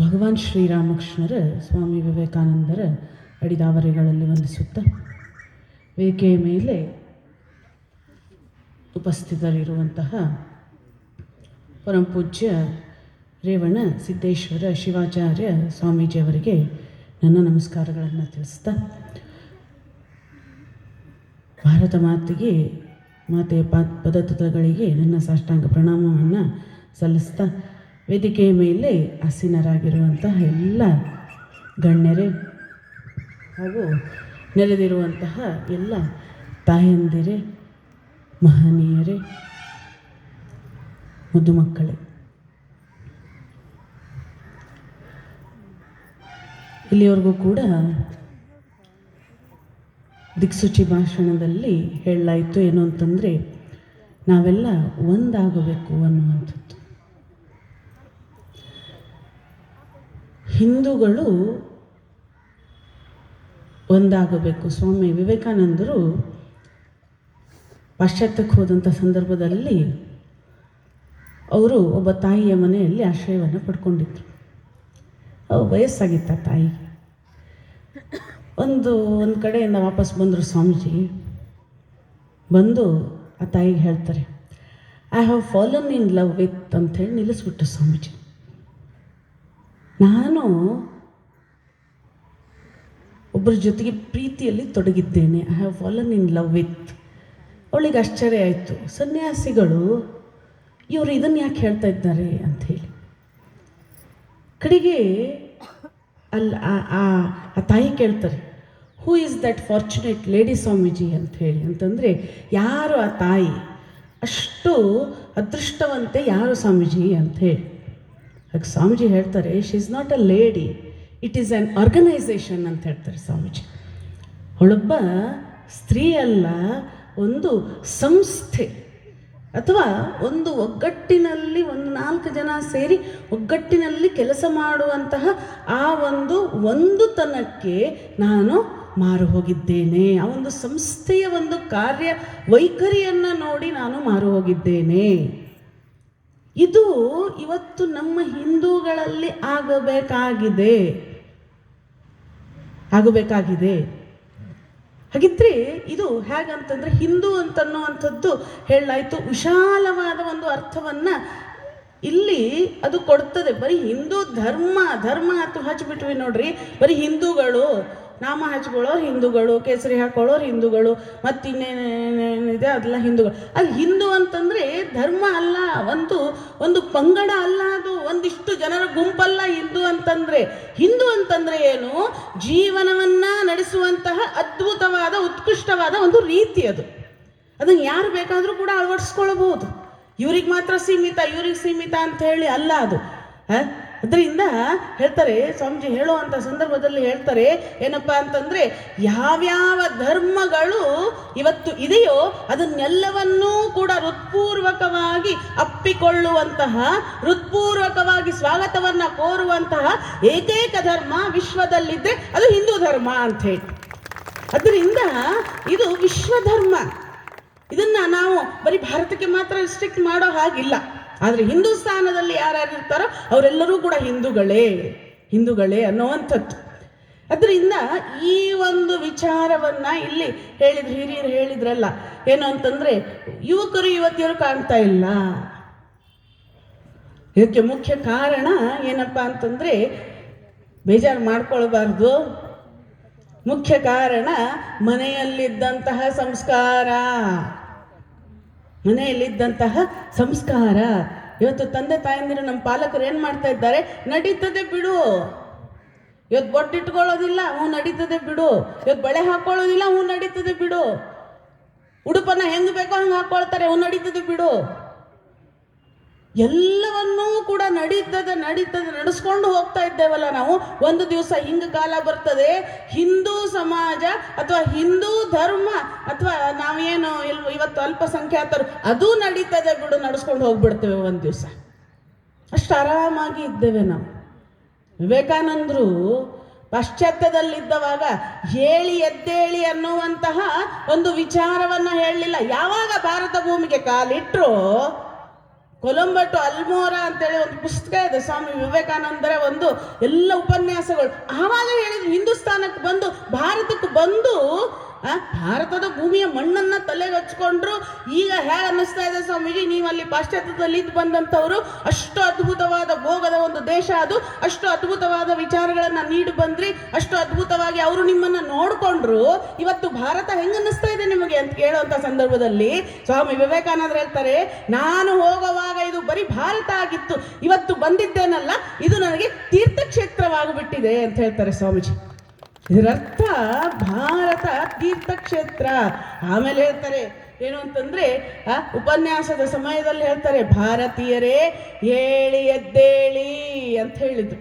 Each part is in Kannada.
ಭಗವಾನ್ ಶ್ರೀರಾಮಕೃಷ್ಣರ ಸ್ವಾಮಿ ವಿವೇಕಾನಂದರ ಅಡಿದಾವರೆಗಳಲ್ಲಿ ವಂದಿಸುತ್ತಾ ವೇದಿಕೆಯ ಮೇಲೆ ಉಪಸ್ಥಿತರಿರುವಂತಹ ಪರಮಪೂಜ್ಯ ರೇವಣ ಸಿದ್ದೇಶ್ವರ ಶಿವಾಚಾರ್ಯ ಸ್ವಾಮೀಜಿಯವರಿಗೆ ನನ್ನ ನಮಸ್ಕಾರಗಳನ್ನು ತಿಳಿಸ್ತಾ, ಭಾರತ ಮಾತೆಯ ಪದತಗಳಿಗೆ ನನ್ನ ಸಾಷ್ಟಾಂಗ ಪ್ರಣಾಮವನ್ನು ಸಲ್ಲಿಸ್ತಾ, ವೇದಿಕೆಯ ಮೇಲೆ ಆಸೀನರಾಗಿರುವಂತಹ ಎಲ್ಲ ಗಣ್ಯರೇ ಹಾಗೂ ನೆರೆದಿರುವಂತಹ ಎಲ್ಲ ತಾಯಂದಿರೇ, ಮಹನೀಯರೇ, ಮುದ್ದು ಮಕ್ಕಳೇ, ಇಲ್ಲಿವರೆಗೂ ಕೂಡ ದಿಕ್ಸೂಚಿ ಭಾಷಣದಲ್ಲಿ ಹೇಳಲಾಯಿತು ಏನು ಅಂತಂದರೆ, ನಾವೆಲ್ಲ ಒಂದಾಗಬೇಕು ಅನ್ನುವಂಥದ್ದು. ಹಿಂದೂಗಳು ಒಂದಾಗಬೇಕು. ಸ್ವಾಮಿ ವಿವೇಕಾನಂದರು ಪಾಶ್ಚಾತ್ಯಕ್ಕೆ ಹೋದಂಥ ಸಂದರ್ಭದಲ್ಲಿ ಅವರು ಒಬ್ಬ ತಾಯಿಯ ಮನೆಯಲ್ಲಿ ಆಶ್ರಯವನ್ನು ಪಡ್ಕೊಂಡಿದ್ರು. ವಯಸ್ಸಾಗಿತ್ತ ತಾಯಿ. ಒಂದು ಕಡೆಯಿಂದ ವಾಪಸ್ ಬಂದರು ಸ್ವಾಮೀಜಿ. ಬಂದು ಆ ತಾಯಿಗೆ ಹೇಳ್ತಾರೆ, I have fallen in love with ಅಂಥೇಳಿ ನಿಲ್ಲಿಸ್ಬಿಟ್ಟು ಸ್ವಾಮೀಜಿ. ನಾನು ಒಬ್ಬರ ಜೊತೆಗೆ ಪ್ರೀತಿಯಲ್ಲಿ ತೊಡಗಿದ್ದೇನೆ. I have fallen in love with. ಅವಳಿಗೆ ಆಶ್ಚರ್ಯ ಆಯಿತು, ಸನ್ಯಾಸಿಗಳು ಇವರು ಇದನ್ನು ಯಾಕೆ ಹೇಳ್ತಾ ಇದ್ದಾರೆ ಅಂಥೇಳಿ. ಕಡೆಗೆ ಆ ತಾಯಿ ಕೇಳ್ತಾರೆ, who is that fortunate lady Swamiji ಅಂಥೇಳಿ. ಅಂತಂದರೆ ಯಾರು ಆ ತಾಯಿ, ಅಷ್ಟು ಅದೃಷ್ಟವಂತೆ ಯಾರು ಸ್ವಾಮೀಜಿ ಅಂಥೇಳಿ. ಹಾಗೆ ಸ್ವಾಮೀಜಿ ಹೇಳ್ತಾರೆ, she is not a lady, it is an organization ಅಂತ ಹೇಳ್ತಾರೆ ಸ್ವಾಮೀಜಿ. ಅವಳೊಬ್ಬ ಸ್ತ್ರೀ ಅಲ್ಲ, ಒಂದು ಸಂಸ್ಥೆ ಅಥವಾ ಒಂದು ಒಗ್ಗಟ್ಟಿನಲ್ಲಿ ಒಂದು 4 ಜನ ಸೇರಿ ಒಗ್ಗಟ್ಟಿನಲ್ಲಿ ಕೆಲಸ ಮಾಡುವಂತಹ ಆ ಒಂದು ತನಕ್ಕೆ ನಾನು ಮಾರು ಹೋಗಿದ್ದೇನೆ. ಆ ಒಂದು ಸಂಸ್ಥೆಯ ಒಂದು ಕಾರ್ಯ ವೈಖರಿಯನ್ನು ನೋಡಿ ನಾನು ಮಾರು ಹೋಗಿದ್ದೇನೆ. ಇದು ಇವತ್ತು ನಮ್ಮ ಹಿಂದೂಗಳಲ್ಲಿ ಆಗಬೇಕಾಗಿದೆ. ಹಾಗಿದ್ರೆ ಇದು ಹೇಗಂತಂದರೆ, ಹಿಂದೂ ಅಂತನ್ನುವಂಥದ್ದು ಹೇಳಲಾಯಿತು, ವಿಶಾಲವಾದ ಒಂದು ಅರ್ಥವನ್ನು ಇಲ್ಲಿ ಅದು ಕೊಡ್ತದೆ. ಬರೀ ಹಿಂದೂ ಧರ್ಮ ಅಂತ ಹಚ್ಚಿಬಿಟ್ವಿ ನೋಡ್ರಿ. ಬರೀ ಹಿಂದೂಗಳು ನಾಮ ಹಚ್ಕೊಳ್ಳೋರು ಹಿಂದೂಗಳು, ಕೇಸರಿ ಹಾಕೊಳ್ಳೋರು ಹಿಂದೂಗಳು, ಮತ್ತಿನ್ನೇನಿದೆ ಅದೆಲ್ಲ ಹಿಂದೂಗಳು. ಅದು ಹಿಂದೂ ಅಂತಂದರೆ ಧರ್ಮ ಅಲ್ಲ, ಒಂದು ಪಂಗಡ ಅಲ್ಲ, ಅದು ಒಂದಿಷ್ಟು ಜನರ ಗುಂಪಲ್ಲ. ಹಿಂದೂ ಅಂತಂದರೆ ಏನು? ಜೀವನವನ್ನು ನಡೆಸುವಂತಹ ಅದ್ಭುತವಾದ ಉತ್ಕೃಷ್ಟವಾದ ಒಂದು ರೀತಿ. ಅದನ್ನು ಯಾರು ಬೇಕಾದರೂ ಕೂಡ ಅಳವಡಿಸ್ಕೊಳ್ಬೋದು. ಇವ್ರಿಗೆ ಮಾತ್ರ ಸೀಮಿತ, ಇವ್ರಿಗೆ ಸೀಮಿತ ಅಂತ ಹೇಳಿ ಅಲ್ಲ ಅದು. ಅದರಿಂದ ಹೇಳ್ತಾರೆ ಸ್ವಾಮೀಜಿ, ಹೇಳುವಂಥ ಸಂದರ್ಭದಲ್ಲಿ ಹೇಳ್ತಾರೆ ಏನಪ್ಪ ಅಂತಂದರೆ, ಯಾವ್ಯಾವ ಧರ್ಮಗಳು ಇವತ್ತು ಇದೆಯೋ ಅದನ್ನೆಲ್ಲವನ್ನೂ ಕೂಡ ಹೃತ್ಪೂರ್ವಕವಾಗಿ ಅಪ್ಪಿಕೊಳ್ಳುವಂತಹ, ಹೃತ್ಪೂರ್ವಕವಾಗಿ ಸ್ವಾಗತವನ್ನು ಕೋರುವಂತಹ ಏಕೈಕ ಧರ್ಮ ವಿಶ್ವದಲ್ಲಿದ್ದರೆ ಅದು ಹಿಂದೂ ಧರ್ಮ ಅಂಥೇಳಿ. ಅದರಿಂದ ಇದು ವಿಶ್ವಧರ್ಮ. ಇದನ್ನು ನಾವು ಬರೀ ಭಾರತಕ್ಕೆ ಮಾತ್ರ ರಿಸ್ಟ್ರಿಕ್ಟ್ ಮಾಡೋ ಹಾಗಿಲ್ಲ. ಆದರೆ ಹಿಂದೂಸ್ತಾನದಲ್ಲಿ ಯಾರ್ಯಾರು ಇರ್ತಾರೋ ಅವರೆಲ್ಲರೂ ಕೂಡ ಹಿಂದೂಗಳೇ ಅನ್ನುವಂಥದ್ದು. ಅದರಿಂದ ಈ ಒಂದು ವಿಚಾರವನ್ನು ಇಲ್ಲಿ ಹಿರಿಯರು ಹೇಳಿದ್ರಲ್ಲ, ಏನು ಅಂತಂದರೆ, ಯುವತಿಯರು ಕಾಣ್ತಾ ಇಲ್ಲ. ಇದಕ್ಕೆ ಮುಖ್ಯ ಕಾರಣ ಏನಪ್ಪ ಅಂತಂದರೆ, ಬೇಜಾರು ಮಾಡ್ಕೊಳ್ಬಾರ್ದು. ಮುಖ್ಯ ಕಾರಣ ಮನೆಯಲ್ಲಿದ್ದಂತಹ ಸಂಸ್ಕಾರ. ಇವತ್ತು ತಂದೆ ತಾಯಂದಿರು, ನಮ್ಮ ಪಾಲಕರು ಏನು ಮಾಡ್ತಾ ಇದ್ದಾರೆ, ನಡೀತದೆ ಬಿಡು. ಇವತ್ತು ಬೊಟ್ಟಿಟ್ಕೊಳ್ಳೋದಿಲ್ಲ, ನಡೀತದೆ ಬಿಡು. ಇವತ್ತು ಬಳೆ ಹಾಕೊಳ್ಳೋದಿಲ್ಲ, ನಡೀತದೆ ಬಿಡು. ಉಡುಪನ್ನು ಹೆಂಗೆ ಬೇಕೋ ಹಂಗೆ ಹಾಕ್ಕೊಳ್ತಾರೆ, ನಡೀತದೆ ಬಿಡು. ಎಲ್ಲವನ್ನೂ ಕೂಡ ನಡೀತದೆ ನಡೆಸ್ಕೊಂಡು ಹೋಗ್ತಾ ಇದ್ದೇವಲ್ಲ ನಾವು. ಒಂದು ದಿವಸ ಹಿಂಗೆ ಕಾಲ ಬರ್ತದೆ, ಹಿಂದೂ ಸಮಾಜ ಅಥವಾ ಹಿಂದೂ ಧರ್ಮ ಅಥವಾ ನಾವೇನು ಇವತ್ತು ಅಲ್ಪಸಂಖ್ಯಾತರು ಅದು ನಡೀತದೆ ಬಿಡು, ನಡೆಸ್ಕೊಂಡು ಹೋಗ್ಬಿಡ್ತೇವೆ ಒಂದು ದಿವಸ. ಅಷ್ಟು ಆರಾಮಾಗಿ ಇದ್ದೇವೆ ನಾವು. ವಿವೇಕಾನಂದರು ಪಾಶ್ಚಾತ್ಯದಲ್ಲಿದ್ದವಾಗ ಹೇಳಿ ಎದ್ದೇಳಿ ಅನ್ನುವಂತಹ ಒಂದು ವಿಚಾರವನ್ನು ಹೇಳಲಿಲ್ಲ. ಯಾವಾಗ ಭಾರತ ಭೂಮಿಗೆ ಕಾಲಿಟ್ಟರು ಕೊಲಂಬೋ ಟು ಅಲ್ಮೋರಾ ಅಂತೇಳಿ ಒಂದು ಪುಸ್ತಕ ಇದೆ, ಸ್ವಾಮಿ ವಿವೇಕಾನಂದರ ಒಂದು ಎಲ್ಲ ಉಪನ್ಯಾಸಗಳು. ಆವಾಗ ಹೇಳಿದ್ರು ಹಿಂದೂಸ್ತಾನಕ್ಕೆ ಬಂದು ಭಾರತಕ್ಕೆ ಬಂದು ಭಾರತದ ಭೂಮಿಯ ಮಣ್ಣನ್ನ ತಲೆಗೆ ಹಚ್ಕೊಂಡ್ರು. ಈಗ ಹೇಗೆ ಅನ್ನಿಸ್ತಾ ಇದೆ ಸ್ವಾಮೀಜಿ, ನೀವು ಅಲ್ಲಿ ಪಾಶ್ಚಾತ್ಯದಲ್ಲಿ ಇದ್ದು ಬಂದಂಥವ್ರು, ಅಷ್ಟು ಅದ್ಭುತವಾದ ಭೋಗದ ಒಂದು ದೇಶ ಅದು, ಅಷ್ಟು ಅದ್ಭುತವಾದ ವಿಚಾರಗಳನ್ನ ನೀಡಿ ಬಂದ್ರಿ, ಅಷ್ಟು ಅದ್ಭುತವಾಗಿ ಅವರು ನಿಮ್ಮನ್ನ ನೋಡ್ಕೊಂಡ್ರು, ಇವತ್ತು ಭಾರತ ಹೆಂಗ ಅನ್ನಿಸ್ತಾ ಇದೆ ನಿಮಗೆ ಅಂತ ಕೇಳುವಂತ ಸಂದರ್ಭದಲ್ಲಿ ಸ್ವಾಮಿ ವಿವೇಕಾನಂದರು ಹೇಳ್ತಾರೆ, ನಾನು ಹೋಗುವಾಗ ಇದು ಬರೀ ಭಾರತ ಆಗಿತ್ತು, ಇವತ್ತು ಬಂದಿದ್ದೇನಲ್ಲ ಇದು ನನಗೆ ತೀರ್ಥಕ್ಷೇತ್ರವಾಗಿಬಿಟ್ಟಿದೆ ಅಂತ ಹೇಳ್ತಾರೆ ಸ್ವಾಮೀಜಿ. ಇದರರ್ಥ ಭಾರತ ತೀರ್ಥಕ್ಷೇತ್ರ. ಆಮೇಲೆ ಹೇಳ್ತಾರೆ ಏನು ಅಂತಂದ್ರೆ ಉಪನ್ಯಾಸದ ಸಮಯದಲ್ಲಿ ಹೇಳ್ತಾರೆ, ಭಾರತೀಯರೇ ಏಳಿ ಎದ್ದೇಳಿ ಅಂತ ಹೇಳಿದ್ರು.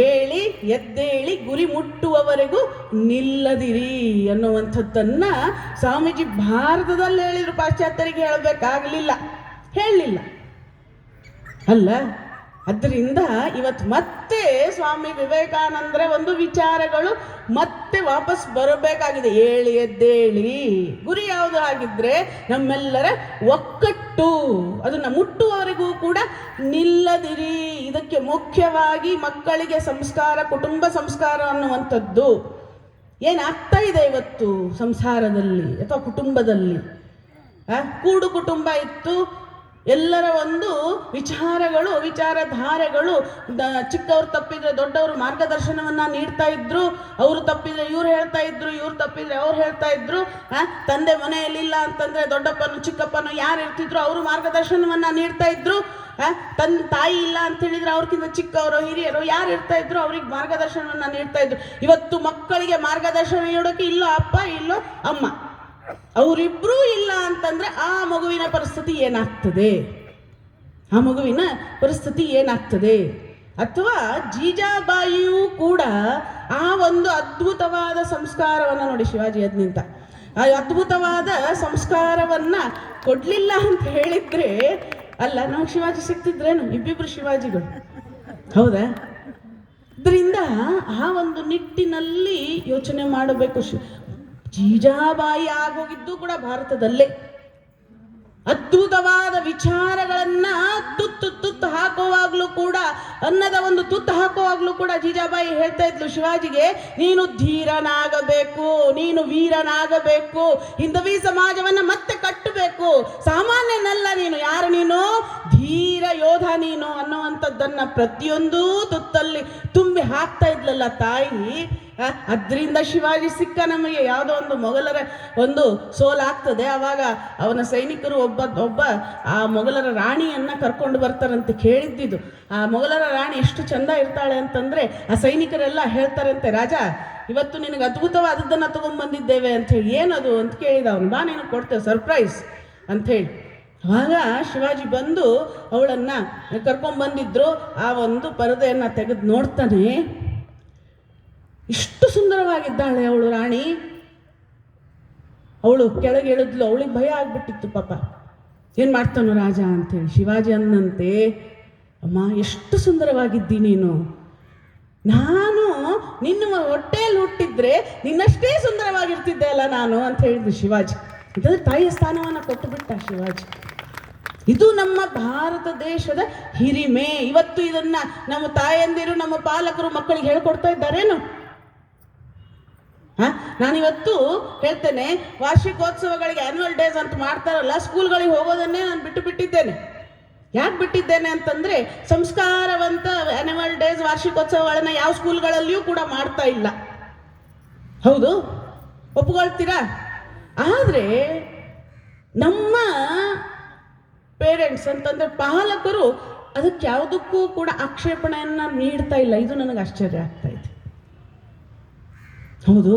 ಏಳಿ ಎದ್ದೇಳಿ ಗುರಿ ಮುಟ್ಟುವವರೆಗೂ ನಿಲ್ಲದಿರಿ ಅನ್ನುವಂಥದ್ದನ್ನ ಸ್ವಾಮೀಜಿ ಭಾರತದಲ್ಲಿ ಹೇಳಿದ್ರು. ಪಾಶ್ಚಾತ್ಯರಿಗೆ ಹೇಳಬೇಕಾಗಲಿಲ್ಲ, ಹೇಳಲಿಲ್ಲ ಅಲ್ಲ. ಅದರಿಂದ ಇವತ್ತು ಮತ್ತೆ ಸ್ವಾಮಿ ವಿವೇಕಾನಂದರ ಒಂದು ವಿಚಾರಗಳು ಮತ್ತೆ ವಾಪಸ್ ಬರಬೇಕಾಗಿದೆ. ಏಳಿ ಎದ್ದೇಳಿ, ಗುರಿ ಯಾವುದು ಆಗಿದ್ರೆ ನಮ್ಮೆಲ್ಲರ ಒಕ್ಕಟ್ಟು, ಅದನ್ನ ಮುಟ್ಟುವವರೆಗೂ ಕೂಡ ನಿಲ್ಲದಿರಿ. ಇದಕ್ಕೆ ಮುಖ್ಯವಾಗಿ ಮಕ್ಕಳಿಗೆ ಸಂಸ್ಕಾರ, ಕುಟುಂಬ ಸಂಸ್ಕಾರ ಅನ್ನುವಂಥದ್ದು ಏನಾಗ್ತಾ ಇದೆ ಇವತ್ತು ಸಂಸಾರದಲ್ಲಿ ಅಥವಾ ಕುಟುಂಬದಲ್ಲಿ. ಕೂಡು ಕುಟುಂಬ ಇತ್ತು, ಎಲ್ಲರ ಒಂದು ವಿಚಾರಗಳು, ವಿಚಾರಧಾರೆಗಳು, ಚಿಕ್ಕವ್ರು ತಪ್ಪಿದ್ರೆ ದೊಡ್ಡವರು ಮಾರ್ಗದರ್ಶನವನ್ನ ನೀಡ್ತಾ ಇದ್ರು, ಅವರು ತಪ್ಪಿದ್ರೆ ಇವ್ರು ಹೇಳ್ತಾ ಇದ್ರು, ಇವ್ರು ತಪ್ಪಿದ್ರೆ ಅವ್ರು ಹೇಳ್ತಾ ಇದ್ರು. ತಂದೆ ಮನೆಯಲ್ಲಿಲ್ಲ ಅಂತಂದ್ರೆ ದೊಡ್ಡಪ್ಪನು ಚಿಕ್ಕಪ್ಪನು ಯಾರು ಇರ್ತಿದ್ರು ಅವರು ಮಾರ್ಗದರ್ಶನವನ್ನ ನೀಡ್ತಾ ಇದ್ರು. ತಾಯಿ ಇಲ್ಲ ಅಂತ ಹೇಳಿದ್ರೆ ಅವ್ರಿಗಿಂತ ಚಿಕ್ಕವರು ಹಿರಿಯರು ಯಾರು ಇರ್ತಾ ಇದ್ರು ಅವ್ರಿಗೆ ಮಾರ್ಗದರ್ಶನವನ್ನ ನೀಡ್ತಾ ಇದ್ರು. ಇವತ್ತು ಮಕ್ಕಳಿಗೆ ಮಾರ್ಗದರ್ಶನ ನೀಡೋಕೆ ಇಲ್ಲೋ ಅಪ್ಪ ಇಲ್ಲೋ ಅಮ್ಮ, ಅವರಿಬ್ರೂ ಇಲ್ಲ ಅಂತಂದ್ರೆ ಆ ಮಗುವಿನ ಪರಿಸ್ಥಿತಿ ಏನಾಗ್ತದೆ, ಆ ಮಗುವಿನ ಪರಿಸ್ಥಿತಿ ಏನಾಗ್ತದೆ. ಅಥವಾ ಜೀಜಾಬಾಯಿಯೂ ಕೂಡ ಆ ಒಂದು ಅದ್ಭುತವಾದ ಸಂಸ್ಕಾರವನ್ನ ನೋಡಿ, ಶಿವಾಜಿ ಅದ್ನಿಂತ ಆ ಅದ್ಭುತವಾದ ಸಂಸ್ಕಾರವನ್ನ ಕೊಡ್ಲಿಲ್ಲ ಅಂತ ಹೇಳಿದ್ರೆ ಅಲ್ಲ, ನಾವು ಶಿವಾಜಿ ಸಿಗ್ತಿದ್ರೇನು? ಇಬ್ಬಿಬ್ರು ಶಿವಾಜಿಗಳು, ಹೌದಾ? ಇದರಿಂದ ಆ ಒಂದು ನಿಟ್ಟಿನಲ್ಲಿ ಯೋಚನೆ ಮಾಡಬೇಕು. ಜೀಜಾಬಾಯಿ ಆಗೋಗಿದ್ದು ಕೂಡ ಭಾರತದಲ್ಲೇ. ಅದ್ಭುತವಾದ ವಿಚಾರಗಳನ್ನ ತುತ್ತು ಹಾಕುವಾಗ್ಲೂ ಕೂಡ, ಅನ್ನದ ಒಂದು ತುತ್ತು ಹಾಕುವಾಗ್ಲೂ ಕೂಡ ಜೀಜಾಬಾಯಿ ಹೇಳ್ತಾ ಇದ್ಲು ಶಿವಾಜಿಗೆ, ನೀನು ಧೀರನಾಗಬೇಕು, ನೀನು ವೀರನಾಗಬೇಕು, ಹಿಂದವಿ ಸಮಾಜವನ್ನ ಮತ್ತೆ ಕಟ್ಟಬೇಕು, ಸಾಮಾನ್ಯನಲ್ಲ ನೀನು, ಯಾರು ನೀನು, ಧೀರ ಯೋಧ ನೀನು ಅನ್ನುವಂಥದ್ದನ್ನ ಪ್ರತಿಯೊಂದು ತುತ್ತಲ್ಲಿ ತುಂಬಿ ಹಾಕ್ತಾ ಇದ್ಲಲ್ಲ ತಾಯಿ. ಅದರಿಂದ ಶಿವಾಜಿ ಸಿಕ್ಕ ನಮಗೆ. ಯಾವುದೋ ಒಂದು ಮೊಘಲರ ಒಂದು ಸೋಲಾಗ್ತದೆ, ಅವಾಗ ಅವನ ಸೈನಿಕರು ಒಬ್ಬ ಆ ಮೊಘಲರ ರಾಣಿಯನ್ನ ಕರ್ಕೊಂಡು ಬರ್ತಾರಂತೆ. ಕೇಳಿದ್ದಿದ್ದು ಆ ಮೊಘಲರ ರಾಣಿ ಎಷ್ಟು ಚಂದ ಇರ್ತಾಳೆ ಅಂತಂದ್ರೆ ಆ ಸೈನಿಕರೆಲ್ಲ ಹೇಳ್ತಾರಂತೆ, ರಾಜ ಇವತ್ತು ನಿನಗೆ ಅದ್ಭುತವಾದದ್ದನ್ನ ತಗೊಂಡ್ಬಂದಿದ್ದೇವೆ ಅಂತ ಹೇಳಿ. ಏನದು ಅಂತ ಕೇಳಿದ ಅವನು. ಬಾ ನೀನು ಕೊಡ್ತೇವೆ ಸರ್ಪ್ರೈಸ್ ಅಂತ ಹೇಳಿ. ಆವಾಗ ಶಿವಾಜಿ ಬಂದು ಅವಳನ್ನ ಕರ್ಕೊಂಡ್ಬಂದಿದ್ರು. ಆ ಒಂದು ಪರದೆಯನ್ನ ತೆಗೆದು ನೋಡ್ತಾನೆ, ಇಷ್ಟು ಸುಂದರವಾಗಿದ್ದಾಳೆ ಅವಳು ರಾಣಿ. ಅವಳು ಕೆಳಗೆ ಇಳಿದ್ಲು, ಅವಳಿಗೆ ಭಯ ಆಗ್ಬಿಟ್ಟಿತ್ತು ಪಾಪ. ಏನ್ ಮಾಡ್ತಾನು ರಾಜ ಅಂತೇಳಿ. ಶಿವಾಜಿ ಅನ್ನಂತೆ, ಅಮ್ಮ ಎಷ್ಟು ಸುಂದರವಾಗಿದ್ದಿ ನೀನು, ನಾನು ನಿನ್ನ ಹೊಟ್ಟೆಯಲ್ಲಿ ಹುಟ್ಟಿದ್ರೆ ನಿನ್ನಷ್ಟೇ ಸುಂದರವಾಗಿರ್ತಿದ್ದೆ ಅಲ್ಲ ನಾನು ಅಂತ ಹೇಳಿದ್ರು ಶಿವಾಜಿ. ಇದರ ತಾಯಿಯ ಸ್ಥಾನವನ್ನ ಕೊಟ್ಟು ಬಿಟ್ಟ ಶಿವಾಜಿ. ಇದು ನಮ್ಮ ಭಾರತ ದೇಶದ ಹಿರಿಮೆ. ಇವತ್ತು ಇದನ್ನ ನಮ್ಮ ತಾಯಂದಿರು, ನಮ್ಮ ಪಾಲಕರು ಮಕ್ಕಳಿಗೆ ಹೇಳ್ಕೊಡ್ತಾ ಇದ್ದಾರೇನು? ನಾನಿವತ್ತು ಹೇಳ್ತೇನೆ, ವಾರ್ಷಿಕೋತ್ಸವಗಳಿಗೆ ಆನ್ಯುವಲ್ ಡೇಸ್ ಅಂತ ಮಾಡ್ತಾರಲ್ಲ, ಸ್ಕೂಲ್ಗಳಿಗೆ ಹೋಗೋದನ್ನೇ ನಾನು ಬಿಟ್ಟಿದ್ದೇನೆ. ಯಾಕೆ ಬಿಟ್ಟಿದ್ದೇನೆ ಅಂತಂದ್ರೆ, ಸಂಸ್ಕಾರವಂತ ಆನ್ಯುವಲ್ ಡೇಸ್, ವಾರ್ಷಿಕೋತ್ಸವಗಳನ್ನ ಯಾವ ಸ್ಕೂಲ್ಗಳಲ್ಲಿಯೂ ಕೂಡ ಮಾಡ್ತಾ ಇಲ್ಲ. ಹೌದು, ಒಪ್ಕೊಳ್ತೀರಾ? ಆದ್ರೆ ನಮ್ಮ ಪೇರೆಂಟ್ಸ್ ಅಂತಂದ್ರೆ ಪಾಲಕರು ಅದಕ್ಕೆ ಯಾವುದಕ್ಕೂ ಕೂಡ ಆಕ್ಷೇಪಣೆಯನ್ನ ನೀಡ್ತಾ ಇಲ್ಲ. ಇದು ನನಗೆ ಆಶ್ಚರ್ಯ ಆಗ್ತಾ ಇದೆ. ಹೌದು,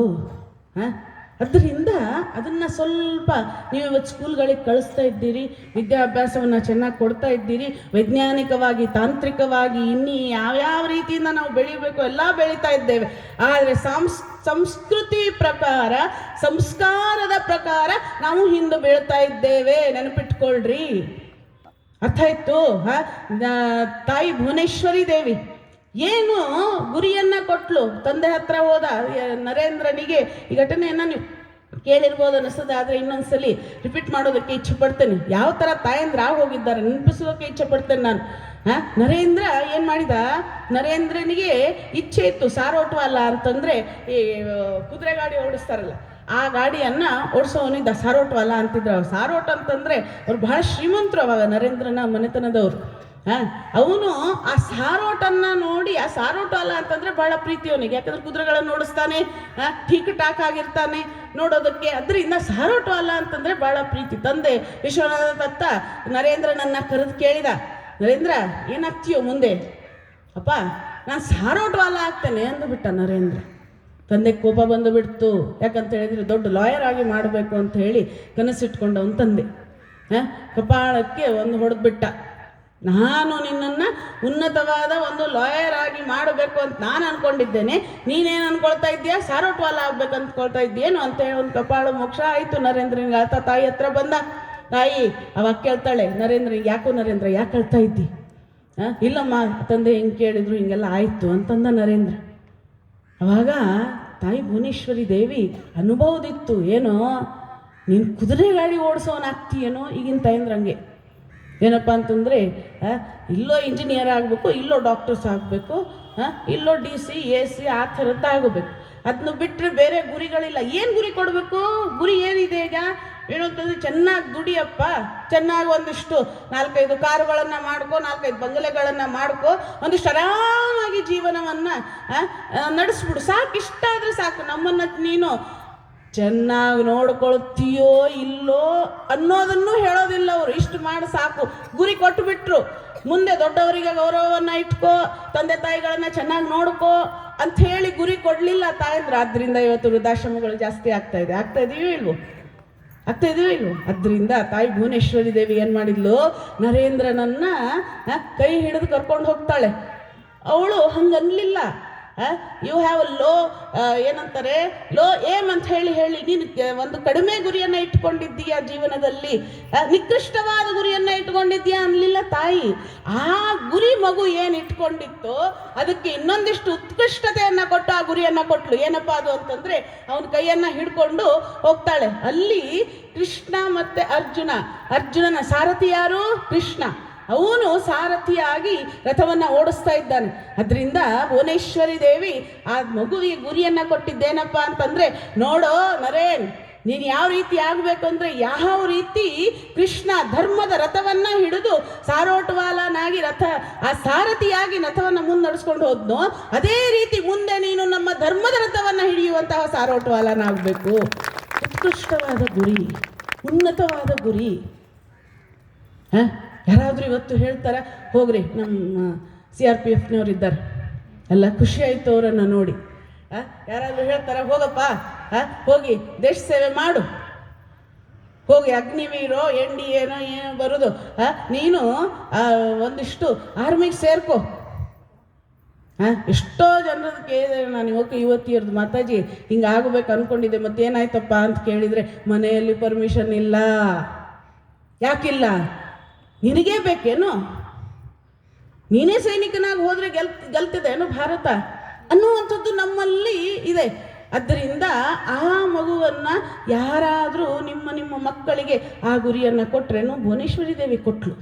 ಅದರಿಂದ ಅದನ್ನ ಸ್ವಲ್ಪ ನೀವು ಇವತ್ತು ಸ್ಕೂಲ್ಗಳಿಗೆ ಕಳಿಸ್ತಾ ಇದ್ದೀರಿ, ವಿದ್ಯಾಭ್ಯಾಸವನ್ನು ಚೆನ್ನಾಗಿ ಕೊಡ್ತಾ ಇದ್ದೀರಿ, ವೈಜ್ಞಾನಿಕವಾಗಿ, ತಾಂತ್ರಿಕವಾಗಿ, ಇನ್ನೀ ಯಾವ್ಯಾವ ರೀತಿಯಿಂದ ನಾವು ಬೆಳಿಬೇಕು ಎಲ್ಲ ಬೆಳೀತಾ ಇದ್ದೇವೆ. ಆದರೆ ಸಂಸ್ಕೃತಿ ಪ್ರಕಾರ, ಸಂಸ್ಕಾರದ ಪ್ರಕಾರ ನಾವು ಹಿಂದೆ ಬೀಳ್ತಾ ಇದ್ದೇವೆ. ನೆನಪಿಟ್ಕೊಳ್ರಿ. ಅರ್ಥ ಆಯ್ತು? ತಾಯಿ ಭುವನೇಶ್ವರಿ ದೇವಿ ಏನು ಗುರಿಯನ್ನ ಕೊಟ್ಲು, ತಂದೆ ಹತ್ರ ಹೋದ ನರೇಂದ್ರನಿಗೆ ಈ ಘಟನೆಯನ್ನ ನೀವು ಕೇಳಿರ್ಬೋದು ಅನಿಸ್ತದೆ, ಆದರೆ ಇನ್ನೊಂದ್ಸಲಿ ರಿಪೀಟ್ ಮಾಡೋದಕ್ಕೆ ಇಚ್ಛೆ ಪಡ್ತೇನೆ. ಯಾವ ಥರ ತಾಯಂದ್ರ ಹೋಗಿದ್ದಾರೆ ನೆನಪಿಸೋದಕ್ಕೆ ಇಚ್ಛೆ ಪಡ್ತೇನೆ ನಾನು. ನರೇಂದ್ರ ಏನು ಮಾಡಿದ, ನರೇಂದ್ರನಿಗೆ ಇಚ್ಛೆ ಇತ್ತು ಸಾರೋಟ್ವಾಲ ಅಂತಂದರೆ ಈ ಕುದುರೆ ಗಾಡಿ ಓಡಿಸ್ತಾರಲ್ಲ ಆ ಗಾಡಿಯನ್ನು ಓಡಿಸೋನಿದ್ದ, ಸಾರೋಟ್ವಾಲ ಅಂತಿದ್ರು. ಅವ್ರು ಸಾರೋಟ್ ಅಂತಂದರೆ ಅವ್ರು ಬಹಳ ಶ್ರೀಮಂತರು ಅವಾಗ ನರೇಂದ್ರನ ಮನೆತನದವರು. ಅವನು ಆ ಸಾರೋಟನ್ನು ನೋಡಿ, ಆ ಸಾರೋಟ್ವಾಲ ಅಂತಂದರೆ ಬಹಳ ಪ್ರೀತಿ ಅವನಿಗೆ, ಯಾಕಂದ್ರೆ ಕುದುರೆಗಳನ್ನು ಓಡಿಸ್ತಾನೆ, ಠೀಕ್ ಟಾಕ್ ಆಗಿರ್ತಾನೆ ನೋಡೋದಕ್ಕೆ. ಅದರಿಂದ ಸಾರೋಟ್ವಾಲ ಅಂತಂದರೆ ಬಹಳ ಪ್ರೀತಿ. ತಂದೆ ವಿಶ್ವನಾಥ ದತ್ತ ನರೇಂದ್ರನನ್ನು ಕರೆದು ಕೇಳಿದ, ನರೇಂದ್ರ ಏನಾಗ್ತೀಯೋ ಮುಂದೆ? ಅಪ್ಪ ನಾನು ಸಾರೋಟ್ವಾಲ ಆಗ್ತೇನೆ ಅಂದುಬಿಟ್ಟ ನರೇಂದ್ರ. ತಂದೆ ಕೋಪ ಬಂದು ಬಿಡ್ತು. ಯಾಕಂತ ಹೇಳಿದರೆ ದೊಡ್ಡ ಲಾಯರ್ ಆಗಿ ಮಾಡಬೇಕು ಅಂತ ಹೇಳಿ ಕನಸಿಟ್ಕೊಂಡವನು ತಂದೆ. ಕಪಾಳಕ್ಕೆ ಒಂದು ಹೊಡೆದ್ಬಿಟ್ಟ. ನಾನು ನಿನ್ನನ್ನು ಉನ್ನತವಾದ ಒಂದು ಲಾಯರ್ ಆಗಿ ಮಾಡಬೇಕು ಅಂತ ನಾನು ಅಂದ್ಕೊಂಡಿದ್ದೇನೆ, ನೀನೇನು ಅಂದ್ಕೊಳ್ತಾ ಇದ್ದೀಯಾ, ಸಾರೋಟ್ವಾಲ ಆಗ್ಬೇಕು ಅಂದ್ಕೊಳ್ತಾ ಇದ್ದೀಯೇನು ಅಂತ ಹೇಳಿ ಒಂದು ಕಪಾಳ ಮೋಕ್ಷ ಆಯಿತು ನರೇಂದ್ರನಿಗೆ. ಆತ ತಾಯಿ ಹತ್ರ ಬಂದ. ತಾಯಿ ಅವಾಗ ಕೇಳ್ತಾಳೆ ನರೇಂದ್ರನಿಗೆ, ಯಾಕೋ ನರೇಂದ್ರ ಯಾಕೆ ಹೇಳ್ತಾ ಇದ್ದಿ? ಇಲ್ಲಮ್ಮ ತಂದೆ ಹಿಂಗೆ ಕೇಳಿದ್ರು ಹಿಂಗೆಲ್ಲ ಆಯಿತು ಅಂತಂದ ನರೇಂದ್ರ. ಅವಾಗ ತಾಯಿ ಭುವನೇಶ್ವರಿ ದೇವಿ ಅನುಭವದಿತ್ತು, ಏನೋ ನೀನು ಕುದುರೆ ಗಾಡಿ ಓಡಿಸೋನಾಗ್ತೀಯೇನೋ ಈಗಿನ ತಾಯಂದ್ರಂಗೆ. ಏನಪ್ಪ ಅಂತಂದರೆ ಇಲ್ಲೋ ಇಂಜಿನಿಯರ್ ಆಗಬೇಕು, ಇಲ್ಲೋ ಡಾಕ್ಟರ್ಸ್ ಆಗಬೇಕು, ಇಲ್ಲೋ DC AC ಆ ಥರದ್ದು ಆಗಬೇಕು. ಅದನ್ನು ಬಿಟ್ಟರೆ ಬೇರೆ ಗುರಿಗಳಿಲ್ಲ. ಏನು ಗುರಿ ಕೊಡಬೇಕು? ಗುರಿ ಏನಿದೆ ಈಗ? ಏನು ಅಂತಂದರೆ ಚೆನ್ನಾಗಿ ದುಡಿಯಪ್ಪ, ಚೆನ್ನಾಗಿ ಒಂದಿಷ್ಟು 4-5 ಕಾರುಗಳನ್ನು ಮಾಡ್ಕೊ, 4-5 ಬಂಗಲೆಗಳನ್ನು ಮಾಡ್ಕೊ, ಒಂದಿಷ್ಟು ಆರಾಮಾಗಿ ಜೀವನವನ್ನು ನಡೆಸ್ಬಿಡು ಸಾಕು. ಇಷ್ಟ ಆದರೆ ಸಾಕು. ನಮ್ಮನ್ನು ನೀನು ಚೆನ್ನಾಗಿ ನೋಡ್ಕೊಳ್ತೀಯೋ ಇಲ್ಲೋ ಅನ್ನೋದನ್ನು ಹೇಳೋದಿಲ್ಲ ಅವರು. ಇಷ್ಟು ಮಾಡಿ ಸಾಕು, ಗುರಿ ಕೊಟ್ಟು ಬಿಟ್ರು. ಮುಂದೆ ದೊಡ್ಡವರಿಗೆ ಗೌರವವನ್ನು ಇಟ್ಕೋ, ತಂದೆ ತಾಯಿಗಳನ್ನು ಚೆನ್ನಾಗಿ ನೋಡ್ಕೋ ಅಂತ ಹೇಳಿ ಗುರಿ ಕೊಡಲಿಲ್ಲ ತಾಯಂದ್ರೆ. ಆದ್ದರಿಂದ ಇವತ್ತು ವೃದ್ಧಾಶ್ರಮಗಳು ಜಾಸ್ತಿ ಆಗ್ತಾ ಇದೆಯೋ ಇಲ್ವೋ? ಅದರಿಂದ ತಾಯಿ ಭುವನೇಶ್ವರಿ ದೇವಿ ಏನು ಮಾಡಿದ್ಲು, ನರೇಂದ್ರನನ್ನ ಕೈ ಹಿಡಿದು ಕರ್ಕೊಂಡು ಹೋಗ್ತಾಳೆ. ಅವಳು ಹಂಗನ್ಲಿಲ್ಲ. ಯು ಹ್ಯಾವ್ ಲೋ ಏನಂತಾರೆ, ಲೋ ಏಮ್ ಅಂತ ಹೇಳಿ ನೀನು ಒಂದು ಕಡಿಮೆ ಗುರಿಯನ್ನು ಇಟ್ಕೊಂಡಿದ್ದೀಯಾ ಜೀವನದಲ್ಲಿ, ನಿಕೃಷ್ಟವಾದ ಗುರಿಯನ್ನು ಇಟ್ಕೊಂಡಿದ್ದೀಯಾ ಅನ್ನಲಿಲ್ಲ ತಾಯಿ. ಆ ಗುರಿ ಮಗು ಏನು ಇಟ್ಕೊಂಡಿತ್ತೋ ಅದಕ್ಕೆ ಇನ್ನೊಂದಿಷ್ಟು ಉತ್ಕೃಷ್ಟತೆಯನ್ನು ಕೊಟ್ಟು ಆ ಗುರಿಯನ್ನು ಕೊಟ್ಲು. ಏನಪ್ಪ ಅದು ಅಂತಂದರೆ, ಅವನ ಕೈಯನ್ನು ಹಿಡ್ಕೊಂಡು ಹೋಗ್ತಾಳೆ. ಅಲ್ಲಿ ಕೃಷ್ಣ ಮತ್ತು ಅರ್ಜುನನ ಸಾರಥಿ ಯಾರು? ಕೃಷ್ಣ. ಅವನು ಸಾರಥಿಯಾಗಿ ರಥವನ್ನು ಓಡಿಸ್ತಾ ಇದ್ದಾನೆ. ಅದರಿಂದ ಭುವನೇಶ್ವರಿ ದೇವಿ ಆ ಮಗುವಿಗೆ ಗುರಿಯನ್ನು ಕೊಟ್ಟಿದ್ದೇನಪ್ಪ ಅಂತಂದರೆ, ನೋಡೋ ನರೇನ್, ನೀನು ಯಾವ ರೀತಿ ಆಗಬೇಕು ಅಂದರೆ, ಯಾವ ರೀತಿ ಕೃಷ್ಣ ಧರ್ಮದ ರಥವನ್ನು ಹಿಡಿದು ಸಾರೋಟ್ವಾಲನಾಗಿ ಆ ಸಾರಥಿಯಾಗಿ ರಥವನ್ನು ಮುನ್ನಡೆಸ್ಕೊಂಡು ಹೋದ್ನೋ, ಅದೇ ರೀತಿ ಮುಂದೆ ನೀನು ನಮ್ಮ ಧರ್ಮದ ರಥವನ್ನು ಹಿಡಿಯುವಂತಹ ಸಾರೋಟ್ವಾಲನಾಗಬೇಕು. ಉತ್ಕೃಷ್ಟವಾದ ಗುರಿ, ಉನ್ನತವಾದ ಗುರಿ. ಯಾರಾದರೂ ಇವತ್ತು ಹೇಳ್ತಾರೆ, ಹೋಗ್ರಿ ನಮ್ಮ CRPFನವ್ರು ಇದ್ದಾರೆ, ಎಲ್ಲ ಖುಷಿ ಆಯಿತು ಅವರನ್ನು ನೋಡಿ. ಯಾರಾದರೂ ಹೇಳ್ತಾರೆ, ಹೋಗಪ್ಪ ಹೋಗಿ ದೇಶ ಸೇವೆ ಮಾಡು, ಹೋಗಿ ಅಗ್ನಿವೀರೋ NDAನೋ ಏನೋ ಬರೋದು, ನೀನು ಒಂದಿಷ್ಟು ಆರ್ಮಿಗೆ ಸೇರ್ಕೋ. ಎಷ್ಟೋ ಜನರದ್ದು ಕೇಳಿದೆ ನಾನು, ಯುವತಿಯರದು, ಮಾತಾಜಿ ಹಿಂಗೆ ಆಗಬೇಕು ಅಂದ್ಕೊಂಡಿದ್ದೆ, ಮತ್ತೇನಾಯ್ತಪ್ಪ ಅಂತ ಕೇಳಿದರೆ, ಮನೆಯಲ್ಲಿ ಪರ್ಮಿಷನ್ ಇಲ್ಲ. ಯಾಕಿಲ್ಲ? ನಿನಗೇ ಬೇಕೇನು? ನೀನೇ ಸೈನಿಕನಾಗಿ ಹೋದರೆ ಗೆಲ್ತಿದೇನು ಭಾರತ ಅನ್ನುವಂಥದ್ದು ನಮ್ಮಲ್ಲಿ ಇದೆ. ಆದ್ದರಿಂದ ಆ ಮಗುವನ್ನು ಯಾರಾದರೂ ನಿಮ್ಮ ಮಕ್ಕಳಿಗೆ ಆ ಗುರಿಯನ್ನು ಕೊಟ್ಟರೇನು? ಭುವನೇಶ್ವರಿ ದೇವಿ ಕೊಟ್ಟಳು.